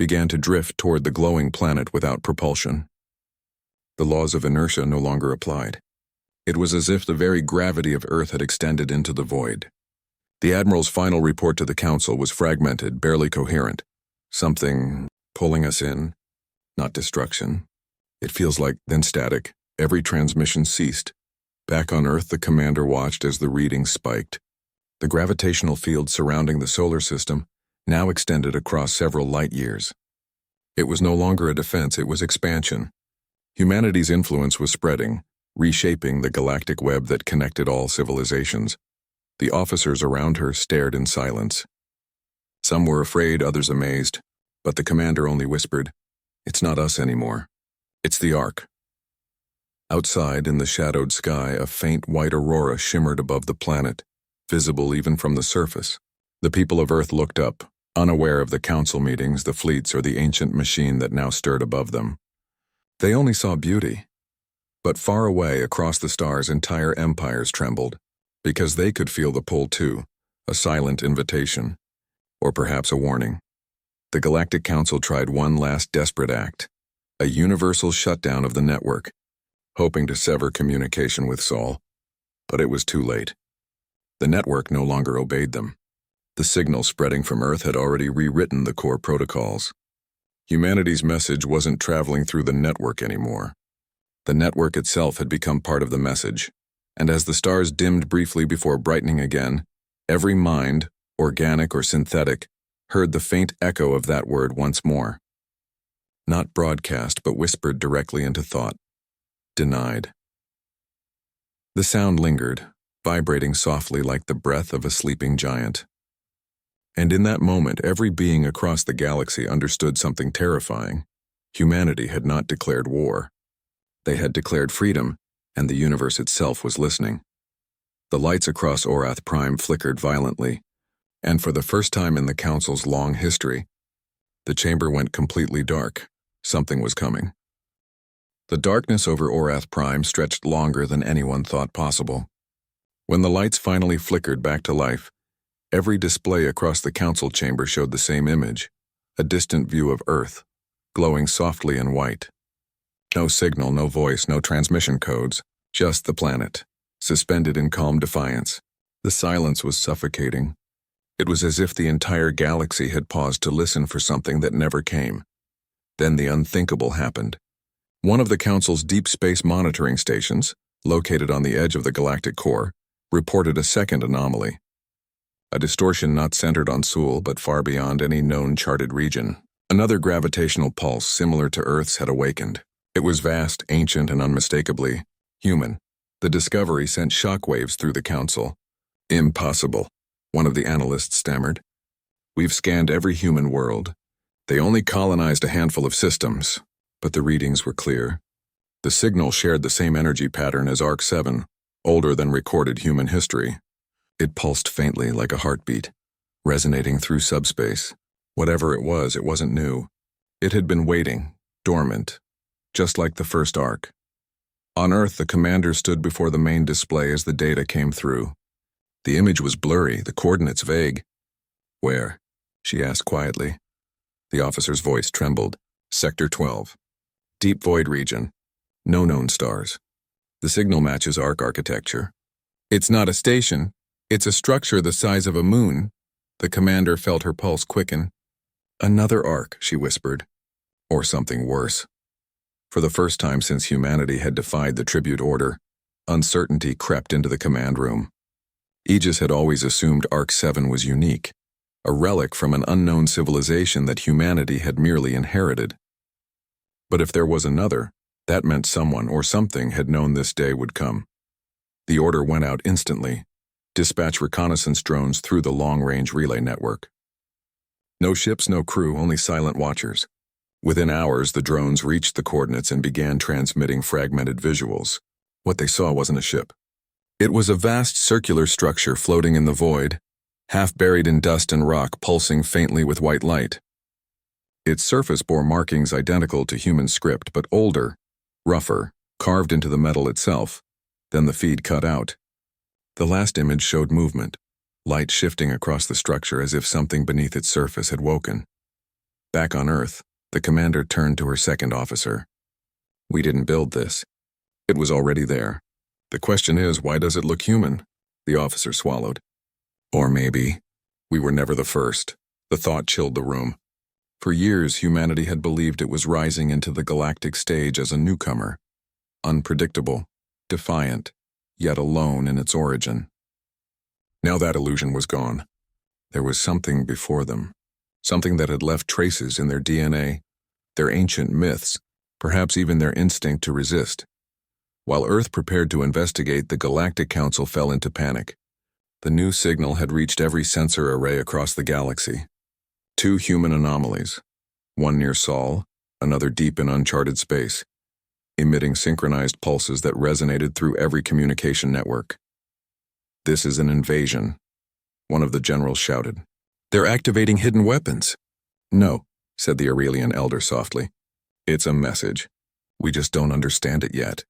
began to drift toward the glowing planet without propulsion. The laws of inertia no longer applied. It was as if the very gravity of Earth had extended into the void. The Admiral's final report to the Council was fragmented, barely coherent. Something pulling us in, not destruction. It feels like, then static. Every transmission ceased. Back on Earth, the commander watched as the readings spiked. The gravitational field surrounding the solar system now extended across several light years. It was no longer a defense, it was expansion. Humanity's influence was spreading, reshaping the galactic web that connected all civilizations. The officers around her stared in silence. Some were afraid, others amazed, but the commander only whispered, "It's not us anymore. It's the Ark." Outside, in the shadowed sky, a faint white aurora shimmered above the planet, visible even from the surface. The people of Earth looked up, unaware of the council meetings, the fleets, or the ancient machine that now stirred above them. They only saw beauty. But far away, across the stars, entire empires trembled, because they could feel the pull too, a silent invitation, or perhaps a warning. The Galactic Council tried one last desperate act, a universal shutdown of the network, hoping to sever communication with Sol. But it was too late. The network no longer obeyed them. The signal spreading from Earth had already rewritten the core protocols. Humanity's message wasn't traveling through the network anymore. The network itself had become part of the message, and as the stars dimmed briefly before brightening again, every mind, organic or synthetic, heard the faint echo of that word once more. Not broadcast, but whispered directly into thought. Denied. The sound lingered, vibrating softly like the breath of a sleeping giant. And in that moment, every being across the galaxy understood something terrifying. Humanity had not declared war. They had declared freedom, and the universe itself was listening. The lights across Orath Prime flickered violently, and for the first time in the Council's long history, the chamber went completely dark. Something was coming. The darkness over Orath Prime stretched longer than anyone thought possible. When the lights finally flickered back to life, every display across the council chamber showed the same image, a distant view of Earth, glowing softly in white. No signal, no voice, no transmission codes, just the planet, suspended in calm defiance. The silence was suffocating. It was as if the entire galaxy had paused to listen for something that never came. Then the unthinkable happened. One of the Council's deep space monitoring stations, located on the edge of the galactic core, reported a second anomaly. A distortion not centered on Sul, but far beyond any known charted region. Another gravitational pulse similar to Earth's had awakened. It was vast, ancient, and unmistakably human. The discovery sent shockwaves through the Council. "Impossible," one of the analysts stammered. "We've scanned every human world. They only colonized a handful of systems, but the readings were clear. The signal shared the same energy pattern as Ark 7, older than recorded human history. It pulsed faintly like a heartbeat, resonating through subspace. Whatever it wasn't new. It had been waiting, dormant, just like the first Ark. On Earth, the commander stood before the main display as the data came through. The image was blurry, the coordinates vague. "Where?" she asked quietly. The officer's voice trembled. "Sector 12. Deep void region. No known stars. The signal matches Ark architecture." "It's not a station. It's a structure the size of a moon." The commander felt her pulse quicken. "Another Ark," she whispered. Or something worse. For the first time since humanity had defied the tribute order, uncertainty crept into the command room. Aegis had always assumed Ark 7 was unique, a relic from an unknown civilization that humanity had merely inherited. But if there was another, that meant someone or something had known this day would come. The order went out instantly. Dispatch reconnaissance drones through the long-range relay network. No ships, no crew, only silent watchers. Within hours, the drones reached the coordinates and began transmitting fragmented visuals. What they saw wasn't a ship. It was a vast circular structure floating in the void, half buried in dust and rock, pulsing faintly with white light. Its surface bore markings identical to human script, but older, rougher, carved into the metal itself. Then the feed cut out. The last image showed movement, light shifting across the structure as if something beneath its surface had woken. Back on Earth, the commander turned to her second officer. We didn't build this. It was already there. The question is, why does it look human? The officer swallowed. Or maybe, we were never the first. The thought chilled the room. For years, humanity had believed it was rising into the galactic stage as a newcomer. Unpredictable, defiant, yet alone in its origin. Now that illusion was gone. There was something before them. Something that had left traces in their DNA, their ancient myths, perhaps even their instinct to resist. While Earth prepared to investigate, the Galactic Council fell into panic. The new signal had reached every sensor array across the galaxy. 2 human anomalies, one near Sol, another deep in uncharted space, emitting synchronized pulses that resonated through every communication network. This is an invasion, one of the generals shouted. They're activating hidden weapons. No, said the Aurelian elder softly. It's a message. We just don't understand it yet.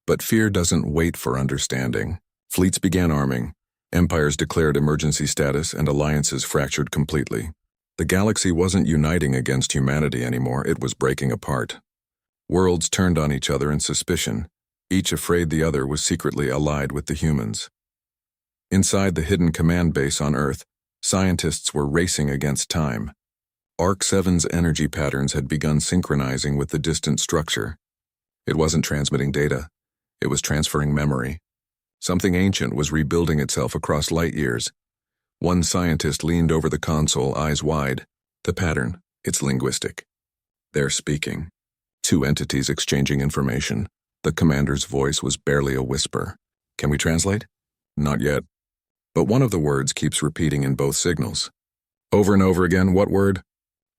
But fear doesn't wait for understanding. Fleets began arming, empires declared emergency status, and alliances fractured completely. The galaxy wasn't uniting against humanity anymore, it was breaking apart. Worlds turned on each other in suspicion, each afraid the other was secretly allied with the humans. Inside the hidden command base on Earth, scientists were racing against time. Ark 7's energy patterns had begun synchronizing with the distant structure. It wasn't transmitting data. It was transferring memory. Something ancient was rebuilding itself across light years. One scientist leaned over the console, eyes wide. The pattern, it's linguistic. They're speaking. 2 entities exchanging information. The commander's voice was barely a whisper. Can we translate? Not yet. But one of the words keeps repeating in both signals. Over and over again, what word?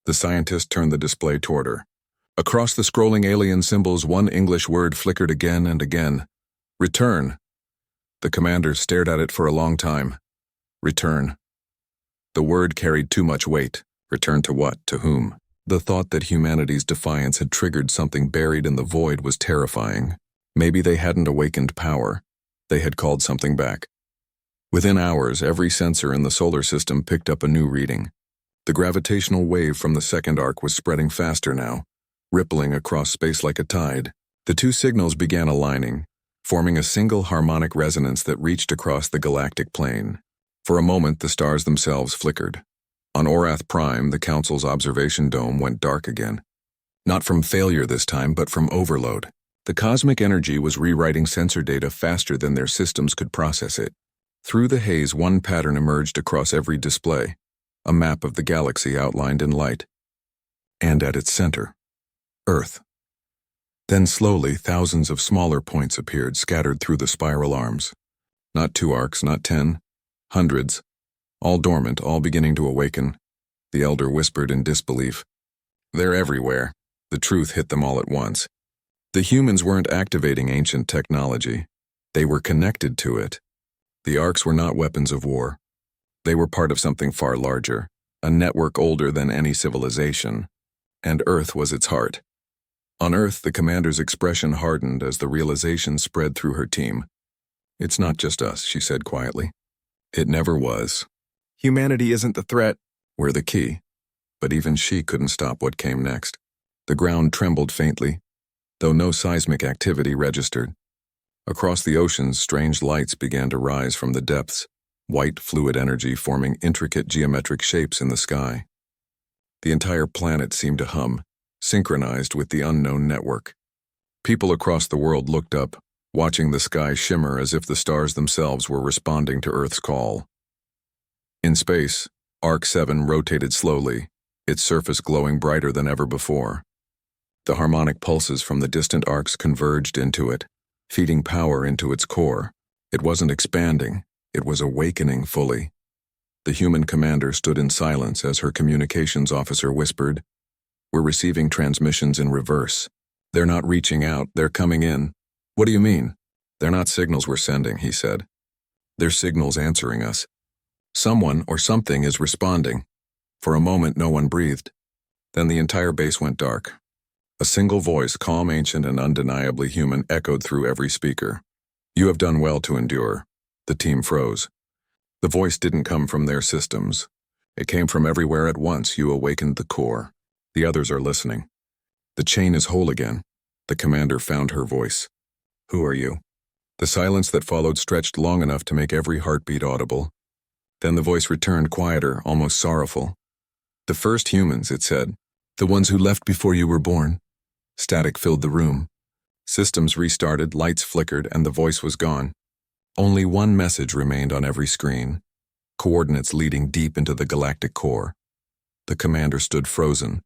The scientist turned the display toward her. Across the scrolling alien symbols, one English word flickered again and again. Return. The commander stared at it for a long time. Return. The word carried too much weight. Return to what? To whom? The thought that humanity's defiance had triggered something buried in the void was terrifying. Maybe they hadn't awakened power. They had called something back. Within hours, every sensor in the solar system picked up a new reading. The gravitational wave from the second arc was spreading faster now, rippling across space like a tide. The 2 signals began aligning, forming a single harmonic resonance that reached across the galactic plane. For a moment, the stars themselves flickered. On Orath Prime, the Council's observation dome went dark again. Not from failure this time, but from overload. The cosmic energy was rewriting sensor data faster than their systems could process it. Through the haze, one pattern emerged across every display, a map of the galaxy outlined in light. And at its center, Earth. Then slowly, thousands of smaller points appeared, scattered through the spiral arms. Not 2 arcs, not 10, hundreds. All dormant, all beginning to awaken. The elder whispered in disbelief. They're everywhere. The truth hit them all at once. The humans weren't activating ancient technology. They were connected to it. The Arks were not weapons of war. They were part of something far larger, a network older than any civilization. And Earth was its heart. On Earth, the commander's expression hardened as the realization spread through her team. It's not just us, she said quietly. It never was. Humanity isn't the threat. We're the key. But even she couldn't stop what came next. The ground trembled faintly, though no seismic activity registered. Across the oceans, strange lights began to rise from the depths, white fluid energy forming intricate geometric shapes in the sky. The entire planet seemed to hum, synchronized with the unknown network. People across the world looked up, watching the sky shimmer as if the stars themselves were responding to Earth's call. In space, Ark 7 rotated slowly, its surface glowing brighter than ever before. The harmonic pulses from the distant arcs converged into it, feeding power into its core. It wasn't expanding, it was awakening fully. The human commander stood in silence as her communications officer whispered, "We're receiving transmissions in reverse. They're not reaching out, they're coming in." "What do you mean?" "They're not signals we're sending," he said. "They're signals answering us. Someone or something is responding." For a moment, no one breathed. Then the entire base went dark. A single voice, calm, ancient, and undeniably human, echoed through every speaker. "You have done well to endure." The team froze. The voice didn't come from their systems. It came from everywhere at once. "You awakened the core. The others are listening. The chain is whole again. The commander found her voice. Who are you? The silence that followed stretched long enough to make every heartbeat audible. Then the voice returned quieter, almost sorrowful. The first humans, it said. The ones who left before you were born. Static filled the room. Systems restarted, lights flickered, and the voice was gone. Only one message remained on every screen. Coordinates leading deep into the galactic core. The commander stood frozen.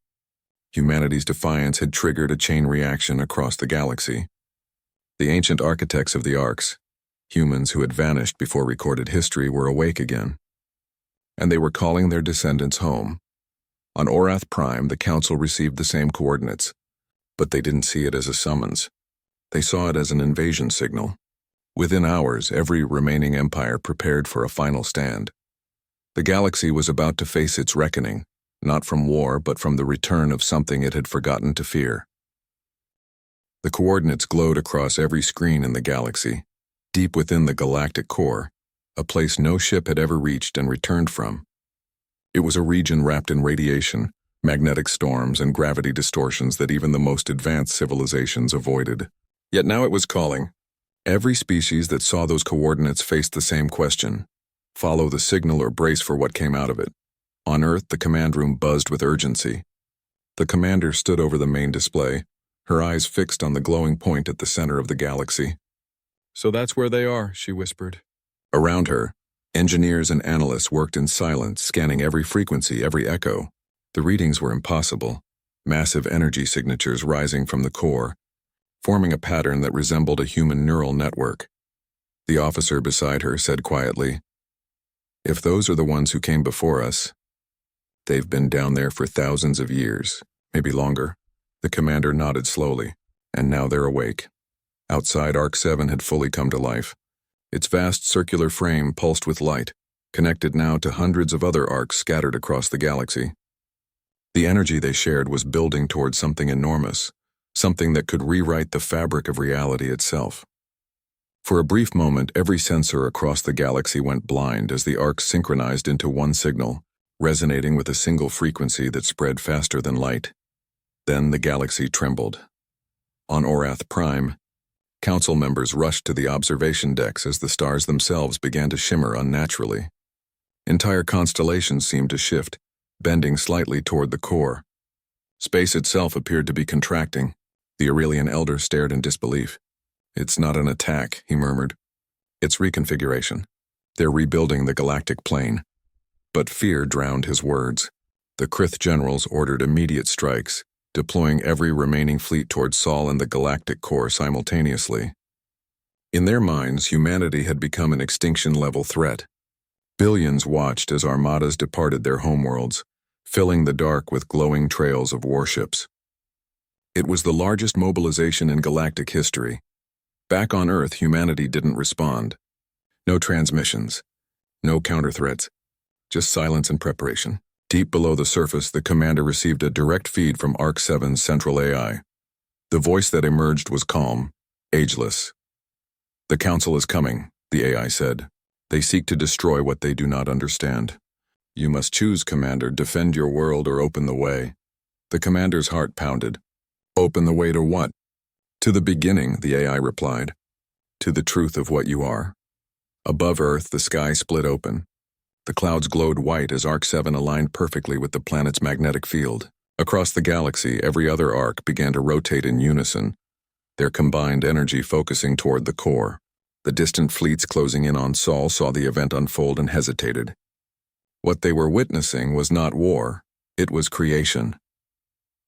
Humanity's defiance had triggered a chain reaction across the galaxy. The ancient architects of the Arks, humans who had vanished before recorded history, were awake again. And they were calling their descendants home. On Orath Prime, the Council received the same coordinates, but they didn't see it as a summons. They saw it as an invasion signal. Within hours, every remaining empire prepared for a final stand. The galaxy was about to face its reckoning, not from war, but from the return of something it had forgotten to fear. The coordinates glowed across every screen in the galaxy, deep within the galactic core, a place no ship had ever reached and returned from. It was a region wrapped in radiation, magnetic storms, and gravity distortions that even the most advanced civilizations avoided. Yet now it was calling. Every species that saw those coordinates faced the same question: follow the signal or brace for what came out of it. On Earth, the command room buzzed with urgency. The commander stood over the main display, her eyes fixed on the glowing point at the center of the galaxy. So that's where they are, she whispered. Around her, engineers and analysts worked in silence, scanning every frequency, every echo. The readings were impossible, massive energy signatures rising from the core, forming a pattern that resembled a human neural network. The officer beside her said quietly, "If those are the ones who came before us, they've been down there for thousands of years, maybe longer." The commander nodded slowly, and now they're awake. Outside, Ark 7 had fully come to life. Its vast circular frame pulsed with light, connected now to hundreds of other arcs scattered across the galaxy. The energy they shared was building towards something enormous, something that could rewrite the fabric of reality itself. For a brief moment, every sensor across the galaxy went blind as the arcs synchronized into one signal, resonating with a single frequency that spread faster than light. Then the galaxy trembled. On Orath Prime, Council members rushed to the observation decks as the stars themselves began to shimmer unnaturally. Entire constellations seemed to shift, bending slightly toward the core. Space itself appeared to be contracting. The Aurelian elder stared in disbelief. "It's not an attack," he murmured. "It's reconfiguration. They're rebuilding the galactic plane." But fear drowned his words. The Krith generals ordered immediate strikes, deploying every remaining fleet toward Sol and the galactic core simultaneously. In their minds, humanity had become an extinction-level threat. Billions watched as armadas departed their homeworlds, filling the dark with glowing trails of warships. It was the largest mobilization in galactic history. Back on Earth, humanity didn't respond. No transmissions, no counter-threats, just silence and preparation. Deep below the surface, the commander received a direct feed from Ark 7's central AI. The voice that emerged was calm, ageless. "The Council is coming," the AI said. "They seek to destroy what they do not understand. You must choose, Commander, defend your world or open the way." The commander's heart pounded. "Open the way to what?" "To the beginning," the AI replied. "To the truth of what you are." Above Earth, the sky split open. The clouds glowed white as Ark 7 aligned perfectly with the planet's magnetic field. Across the galaxy, every other arc began to rotate in unison, their combined energy focusing toward the core. The distant fleets closing in on Sol saw the event unfold and hesitated. What they were witnessing was not war, it was creation.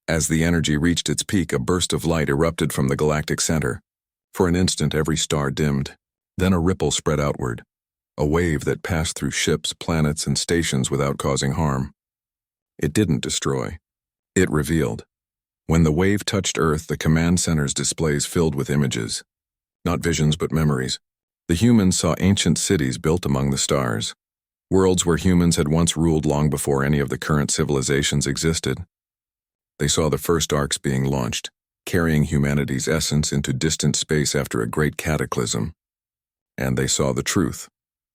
As the energy reached its peak, a burst of light erupted from the galactic center. For an instant, every star dimmed. Then a ripple spread outward. A wave that passed through ships, planets, and stations without causing harm. It didn't destroy. It revealed. When the wave touched Earth, the command center's displays filled with images. Not visions, but memories. The humans saw ancient cities built among the stars. Worlds where humans had once ruled long before any of the current civilizations existed. They saw the first arcs being launched, carrying humanity's essence into distant space after a great cataclysm. And they saw the truth.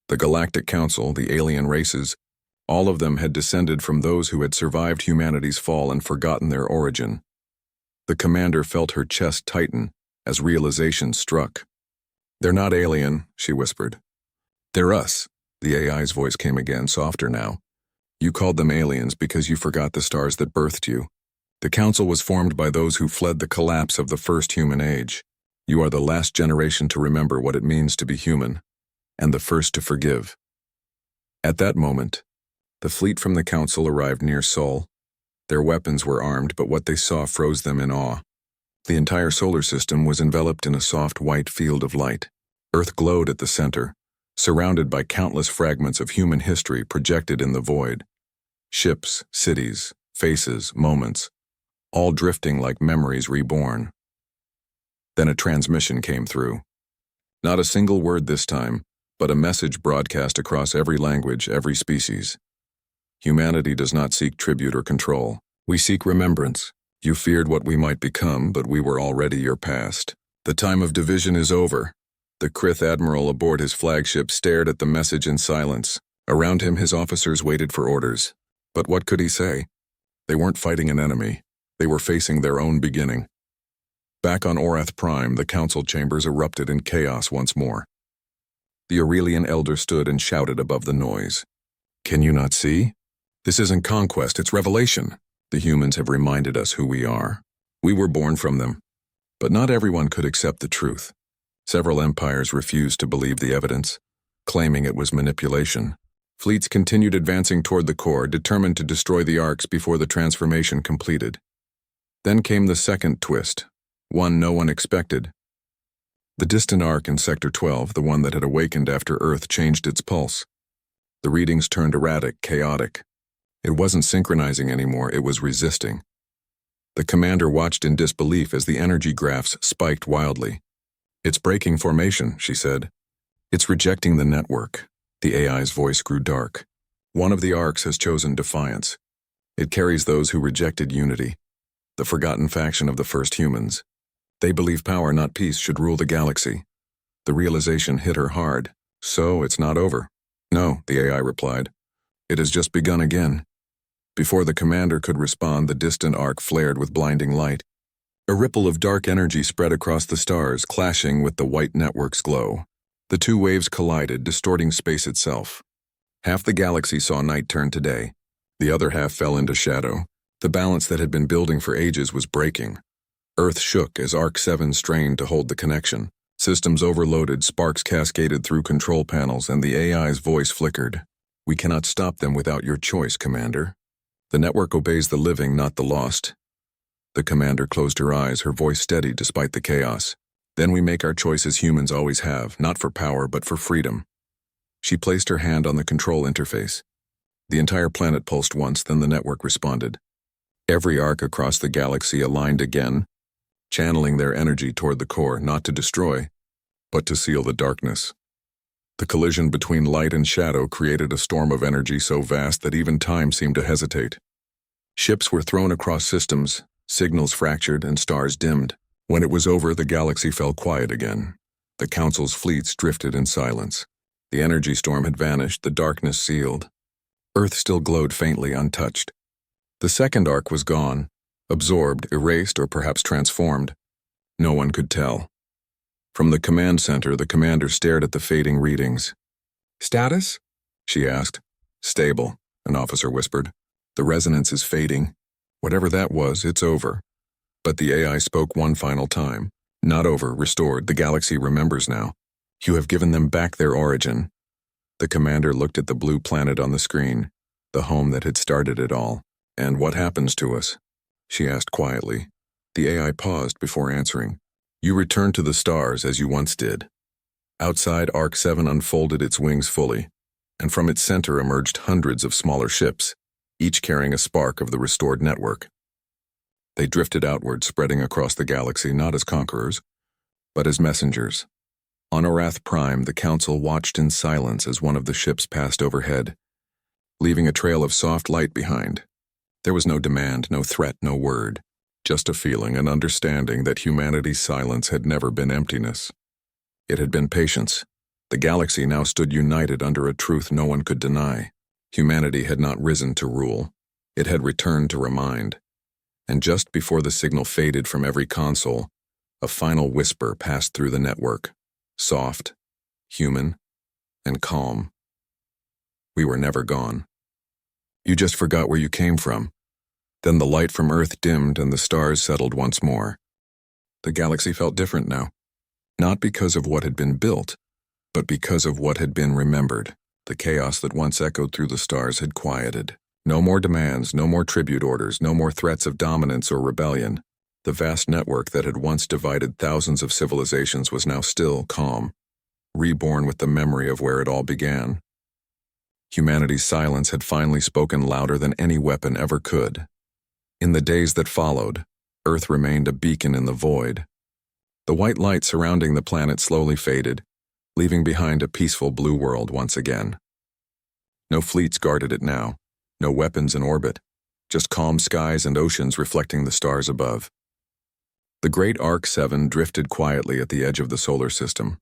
The Galactic Council, the alien races, All of them had descended from those who had survived humanity's fall and forgotten their origin. The commander felt her chest tighten as realization struck. "They're not alien," she whispered. "They're us." The AI's voice came again, softer now. "You called them aliens because you forgot the stars that birthed you. The council was formed by those who fled the collapse of the first human age. You are the last generation to remember what it means to be human, and the first to forgive." At that moment, the fleet from the council arrived near Sol. Their weapons were armed, but what they saw froze them in awe. The entire solar system was enveloped in a soft white field of light. Earth glowed at the center, surrounded by countless fragments of human history projected in the void. Ships, cities, faces, moments, all drifting like memories reborn. Then a transmission came through. Not a single word this time, but a message broadcast across every language, every species. "Humanity does not seek tribute or control. We seek remembrance. You feared what we might become, but we were already your past. The time of division is over." The Krith admiral aboard his flagship stared at the message in silence. Around him, his officers waited for orders. But what could he say? They weren't fighting an enemy. They were facing their own beginning. Back on Orath Prime, the council chambers erupted in chaos once more. The Aurelian elder stood and shouted above the noise. "Can you not see? This isn't conquest, it's revelation. The humans have reminded us who we are. We were born from them. But not everyone could accept the truth. Several empires refused to believe the evidence, claiming it was manipulation. Fleets continued advancing toward the core, determined to destroy the Arks before the transformation completed. Then came the second twist, one no one expected. The distant Ark in Sector 12, the one that had awakened after Earth changed its pulse. The readings turned erratic, chaotic. It wasn't synchronizing anymore, it was resisting. The commander watched in disbelief as the energy graphs spiked wildly. "It's breaking formation," she said. "It's rejecting the network." The AI's voice grew dark. "One of the Arks has chosen Defiance. It carries those who rejected unity, the forgotten faction of the first humans. They believe power, not peace, should rule the galaxy." The realization hit her hard. "So it's not over." "No," the AI replied. "It has just begun again." Before the commander could respond, the distant Ark flared with blinding light. A ripple of dark energy spread across the stars, clashing with the white network's glow. The two waves collided, distorting space itself. Half the galaxy saw night turn to day. The other half fell into shadow. The balance that had been building for ages was breaking. Earth shook as Ark 7 strained to hold the connection. Systems overloaded, sparks cascaded through control panels, and the AI's voice flickered. "We cannot stop them without your choice, Commander. The network obeys the living, not the lost." The commander closed her eyes, her voice steady despite the chaos. "Then we make our choice as humans always have, not for power, but for freedom." She placed her hand on the control interface. The entire planet pulsed once, then the network responded. Every Ark across the galaxy aligned again, channeling their energy toward the core, not to destroy, but to seal the darkness. The collision between light and shadow created a storm of energy so vast that even time seemed to hesitate. Ships were thrown across systems, signals fractured, and stars dimmed. When it was over, the galaxy fell quiet again. The Council's fleets drifted in silence. The energy storm had vanished, the darkness sealed. Earth still glowed faintly, untouched. The second Ark was gone, absorbed, erased, or perhaps transformed. No one could tell. From the command center, the commander stared at the fading readings. "Status?" she asked. "Stable," an officer whispered. "The resonance is fading. Whatever that was, it's over." But the AI spoke one final time. "Not over, restored. The galaxy remembers now. You have given them back their origin." The commander looked at the blue planet on the screen, the home that had started it all. "And what happens to us?" she asked quietly. The AI paused before answering. "You return to the stars as you once did." Outside, Ark 7 unfolded its wings fully, and from its center emerged hundreds of smaller ships, each carrying a spark of the restored network. They drifted outward, spreading across the galaxy not as conquerors, but as messengers. On Orath Prime, the Council watched in silence as one of the ships passed overhead, leaving a trail of soft light behind. There was no demand, no threat, no word. Just a feeling, an understanding that humanity's silence had never been emptiness. It had been patience. The galaxy now stood united under a truth no one could deny. Humanity had not risen to rule. It had returned to remind. And just before the signal faded from every console, a final whisper passed through the network, soft, human, and calm. We were never gone. You just forgot where you came from. Then the light from Earth dimmed and the stars settled once more. The galaxy felt different now. Not because of what had been built, but because of what had been remembered. The chaos that once echoed through the stars had quieted. No more demands, no more tribute orders, no more threats of dominance or rebellion. The vast network that had once divided thousands of civilizations was now still calm, reborn with the memory of where it all began. Humanity's silence had finally spoken louder than any weapon ever could. In the days that followed, Earth remained a beacon in the void. The white light surrounding the planet slowly faded, leaving behind a peaceful blue world once again. No fleets guarded it now, no weapons in orbit, just calm skies and oceans reflecting the stars above. The great Ark 7 drifted quietly at the edge of the solar system,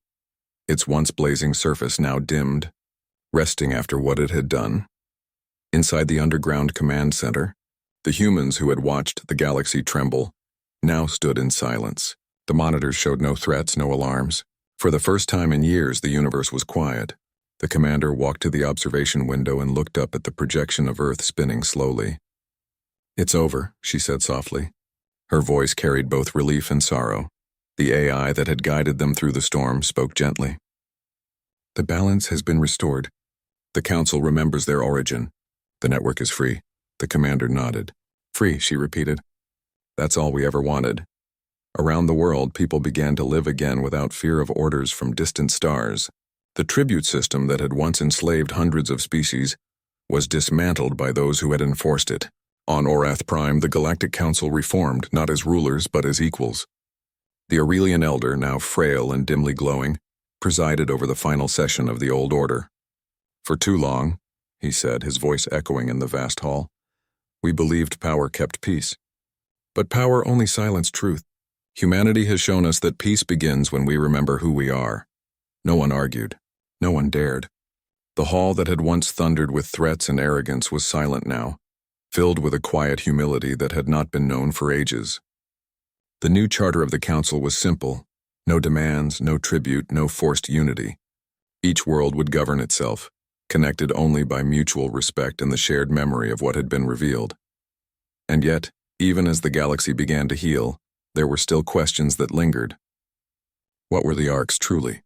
its once blazing surface now dimmed, resting after what it had done. Inside the underground command center, the humans who had watched the galaxy tremble now stood in silence. The monitors showed no threats, no alarms. For the first time in years, the universe was quiet. The commander walked to the observation window and looked up at the projection of Earth spinning slowly. "It's over," she said softly. Her voice carried both relief and sorrow. The AI that had guided them through the storm spoke gently. "The balance has been restored. The Council remembers their origin. The network is free." The commander nodded. "Free," she repeated. "That's all we ever wanted." Around the world, people began to live again without fear of orders from distant stars. The tribute system that had once enslaved hundreds of species was dismantled by those who had enforced it. On Orath Prime, the Galactic Council reformed, not as rulers, but as equals. The Aurelian Elder, now frail and dimly glowing, presided over the final session of the old order. "For too long," he said, his voice echoing in the vast hall, "we believed power kept peace. But power only silenced truth. Humanity has shown us that peace begins when we remember who we are." No one argued. No one dared. The hall that had once thundered with threats and arrogance was silent now, filled with a quiet humility that had not been known for ages. The new charter of the Council was simple. No demands, no tribute, no forced unity. Each world would govern itself, connected only by mutual respect and the shared memory of what had been revealed. And yet, even as the galaxy began to heal, there were still questions that lingered. What were the Arks truly?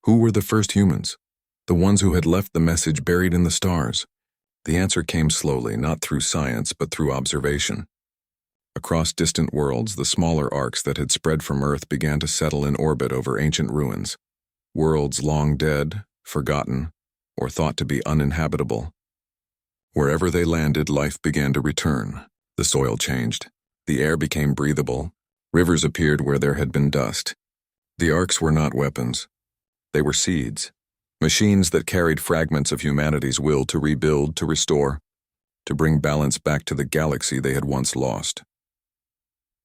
Who were the first humans? The ones who had left the message buried in the stars? The answer came slowly, not through science, but through observation. Across distant worlds, the smaller arcs that had spread from Earth began to settle in orbit over ancient ruins. Worlds long dead, forgotten, or thought to be uninhabitable. Wherever they landed, life began to return. The soil changed. The air became breathable. Rivers appeared where there had been dust. The Arks were not weapons. They were seeds. Machines that carried fragments of humanity's will to rebuild, to restore, to bring balance back to the galaxy they had once lost.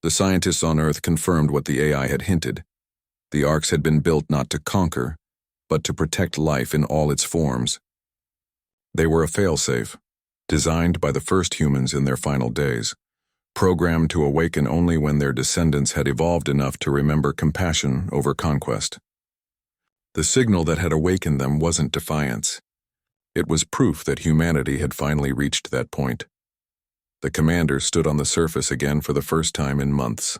The scientists on Earth confirmed what the AI had hinted. The Arks had been built not to conquer, but to protect life in all its forms. They were a failsafe, designed by the first humans in their final days, programmed to awaken only when their descendants had evolved enough to remember compassion over conquest. The signal that had awakened them wasn't defiance. It was proof that humanity had finally reached that point. The commander stood on the surface again for the first time in months.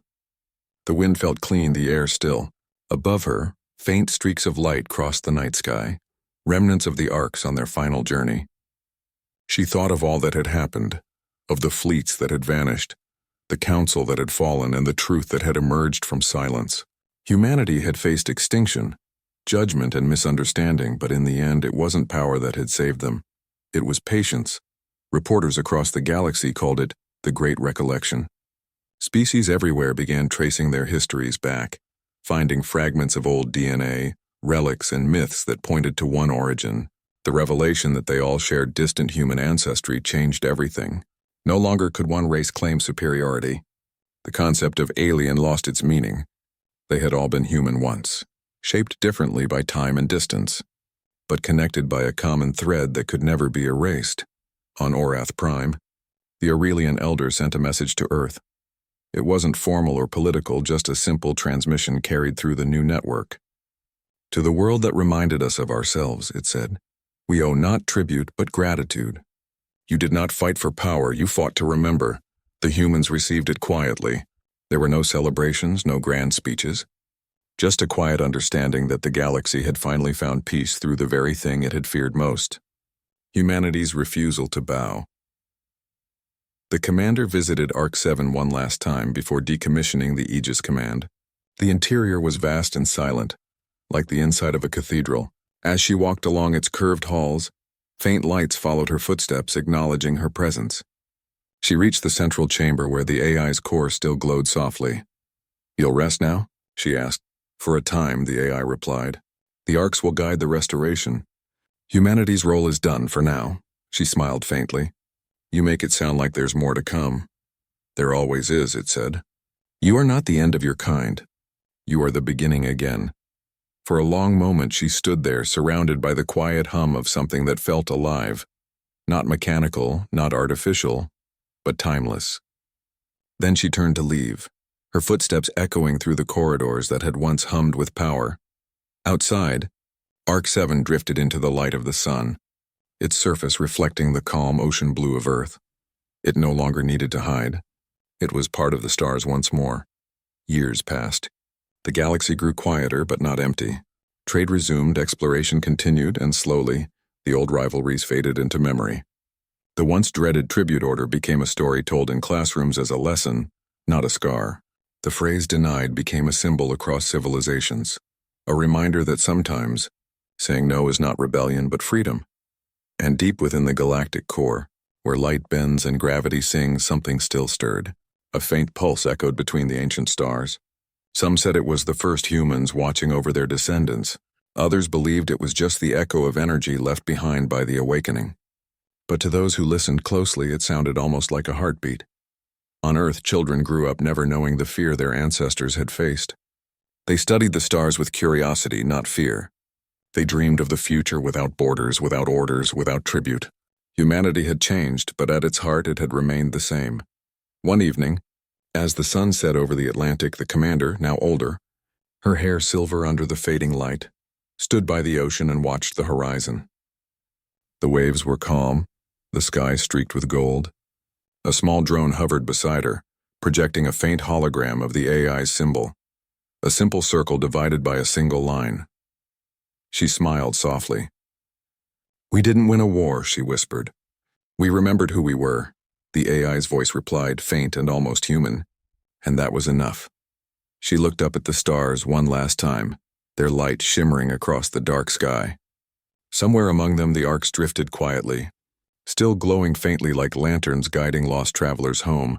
The wind felt clean, the air still. Above her, faint streaks of light crossed the night sky, remnants of the Arks on their final journey. She thought of all that had happened, of the fleets that had vanished, the council that had fallen, and the truth that had emerged from silence. Humanity had faced extinction, judgment and misunderstanding, but in the end it wasn't power that had saved them. It was patience. Reporters across the galaxy called it the Great Recollection. Species everywhere began tracing their histories back, finding fragments of old DNA, relics, and myths that pointed to one origin. The revelation that they all shared distant human ancestry changed everything. No longer could one race claim superiority. The concept of alien lost its meaning. They had all been human once, shaped differently by time and distance, but connected by a common thread that could never be erased. On Orath Prime, the Aurelian Elder sent a message to Earth. It wasn't formal or political, just a simple transmission carried through the new network. To the world that reminded us of ourselves, it said, we owe not tribute but gratitude. You did not fight for power, you fought to remember. The humans received it quietly. There were no celebrations, no grand speeches. Just a quiet understanding that the galaxy had finally found peace through the very thing it had feared most: humanity's refusal to bow. The commander visited Arks 7 one last time before decommissioning the Aegis command. The interior was vast and silent, like the inside of a cathedral. As she walked along its curved halls, faint lights followed her footsteps, acknowledging her presence. She reached the central chamber where the AI's core still glowed softly. You'll rest now? She asked. For a time, the AI replied. The Arks will guide the restoration. Humanity's role is done for now. She smiled faintly. You make it sound like there's more to come. There always is, it said. You are not the end of your kind. You are the beginning again. For a long moment she stood there, surrounded by the quiet hum of something that felt alive. Not mechanical, not artificial, but timeless. Then she turned to leave, her footsteps echoing through the corridors that had once hummed with power. Outside, Ark 7 drifted into the light of the sun, its surface reflecting the calm ocean blue of Earth. It no longer needed to hide. It was part of the stars once more. Years passed. The galaxy grew quieter but not empty. Trade resumed, exploration continued, and slowly, the old rivalries faded into memory. The once dreaded tribute order became a story told in classrooms as a lesson, not a scar. The phrase denied became a symbol across civilizations, a reminder that sometimes saying no is not rebellion but freedom. And deep within the galactic core, where light bends and gravity sings, something still stirred. A faint pulse echoed between the ancient stars. Some said it was the first humans watching over their descendants. Others believed it was just the echo of energy left behind by the awakening. But to those who listened closely, it sounded almost like a heartbeat. On Earth, children grew up never knowing the fear their ancestors had faced. They studied the stars with curiosity, not fear. They dreamed of the future without borders, without orders, without tribute. Humanity had changed, but at its heart it had remained the same. One evening, as the sun set over the Atlantic, the commander, now older, her hair silver under the fading light, stood by the ocean and watched the horizon. The waves were calm, the sky streaked with gold. A small drone hovered beside her, projecting a faint hologram of the AI's symbol, a simple circle divided by a single line. She smiled softly. We didn't win a war, she whispered. We remembered who we were. The AI's voice replied, faint and almost human, and that was enough. She looked up at the stars one last time, their light shimmering across the dark sky. Somewhere among them the Arks drifted quietly, still glowing faintly like lanterns guiding lost travelers home.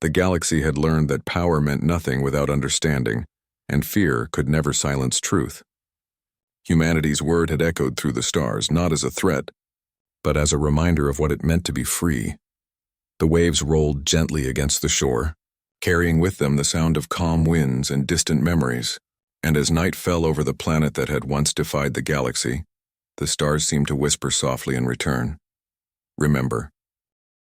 The galaxy had learned that power meant nothing without understanding, and fear could never silence truth. Humanity's word had echoed through the stars, not as a threat, but as a reminder of what it meant to be free. The waves rolled gently against the shore, carrying with them the sound of calm winds and distant memories, and as night fell over the planet that had once defied the galaxy, the stars seemed to whisper softly in return. Remember,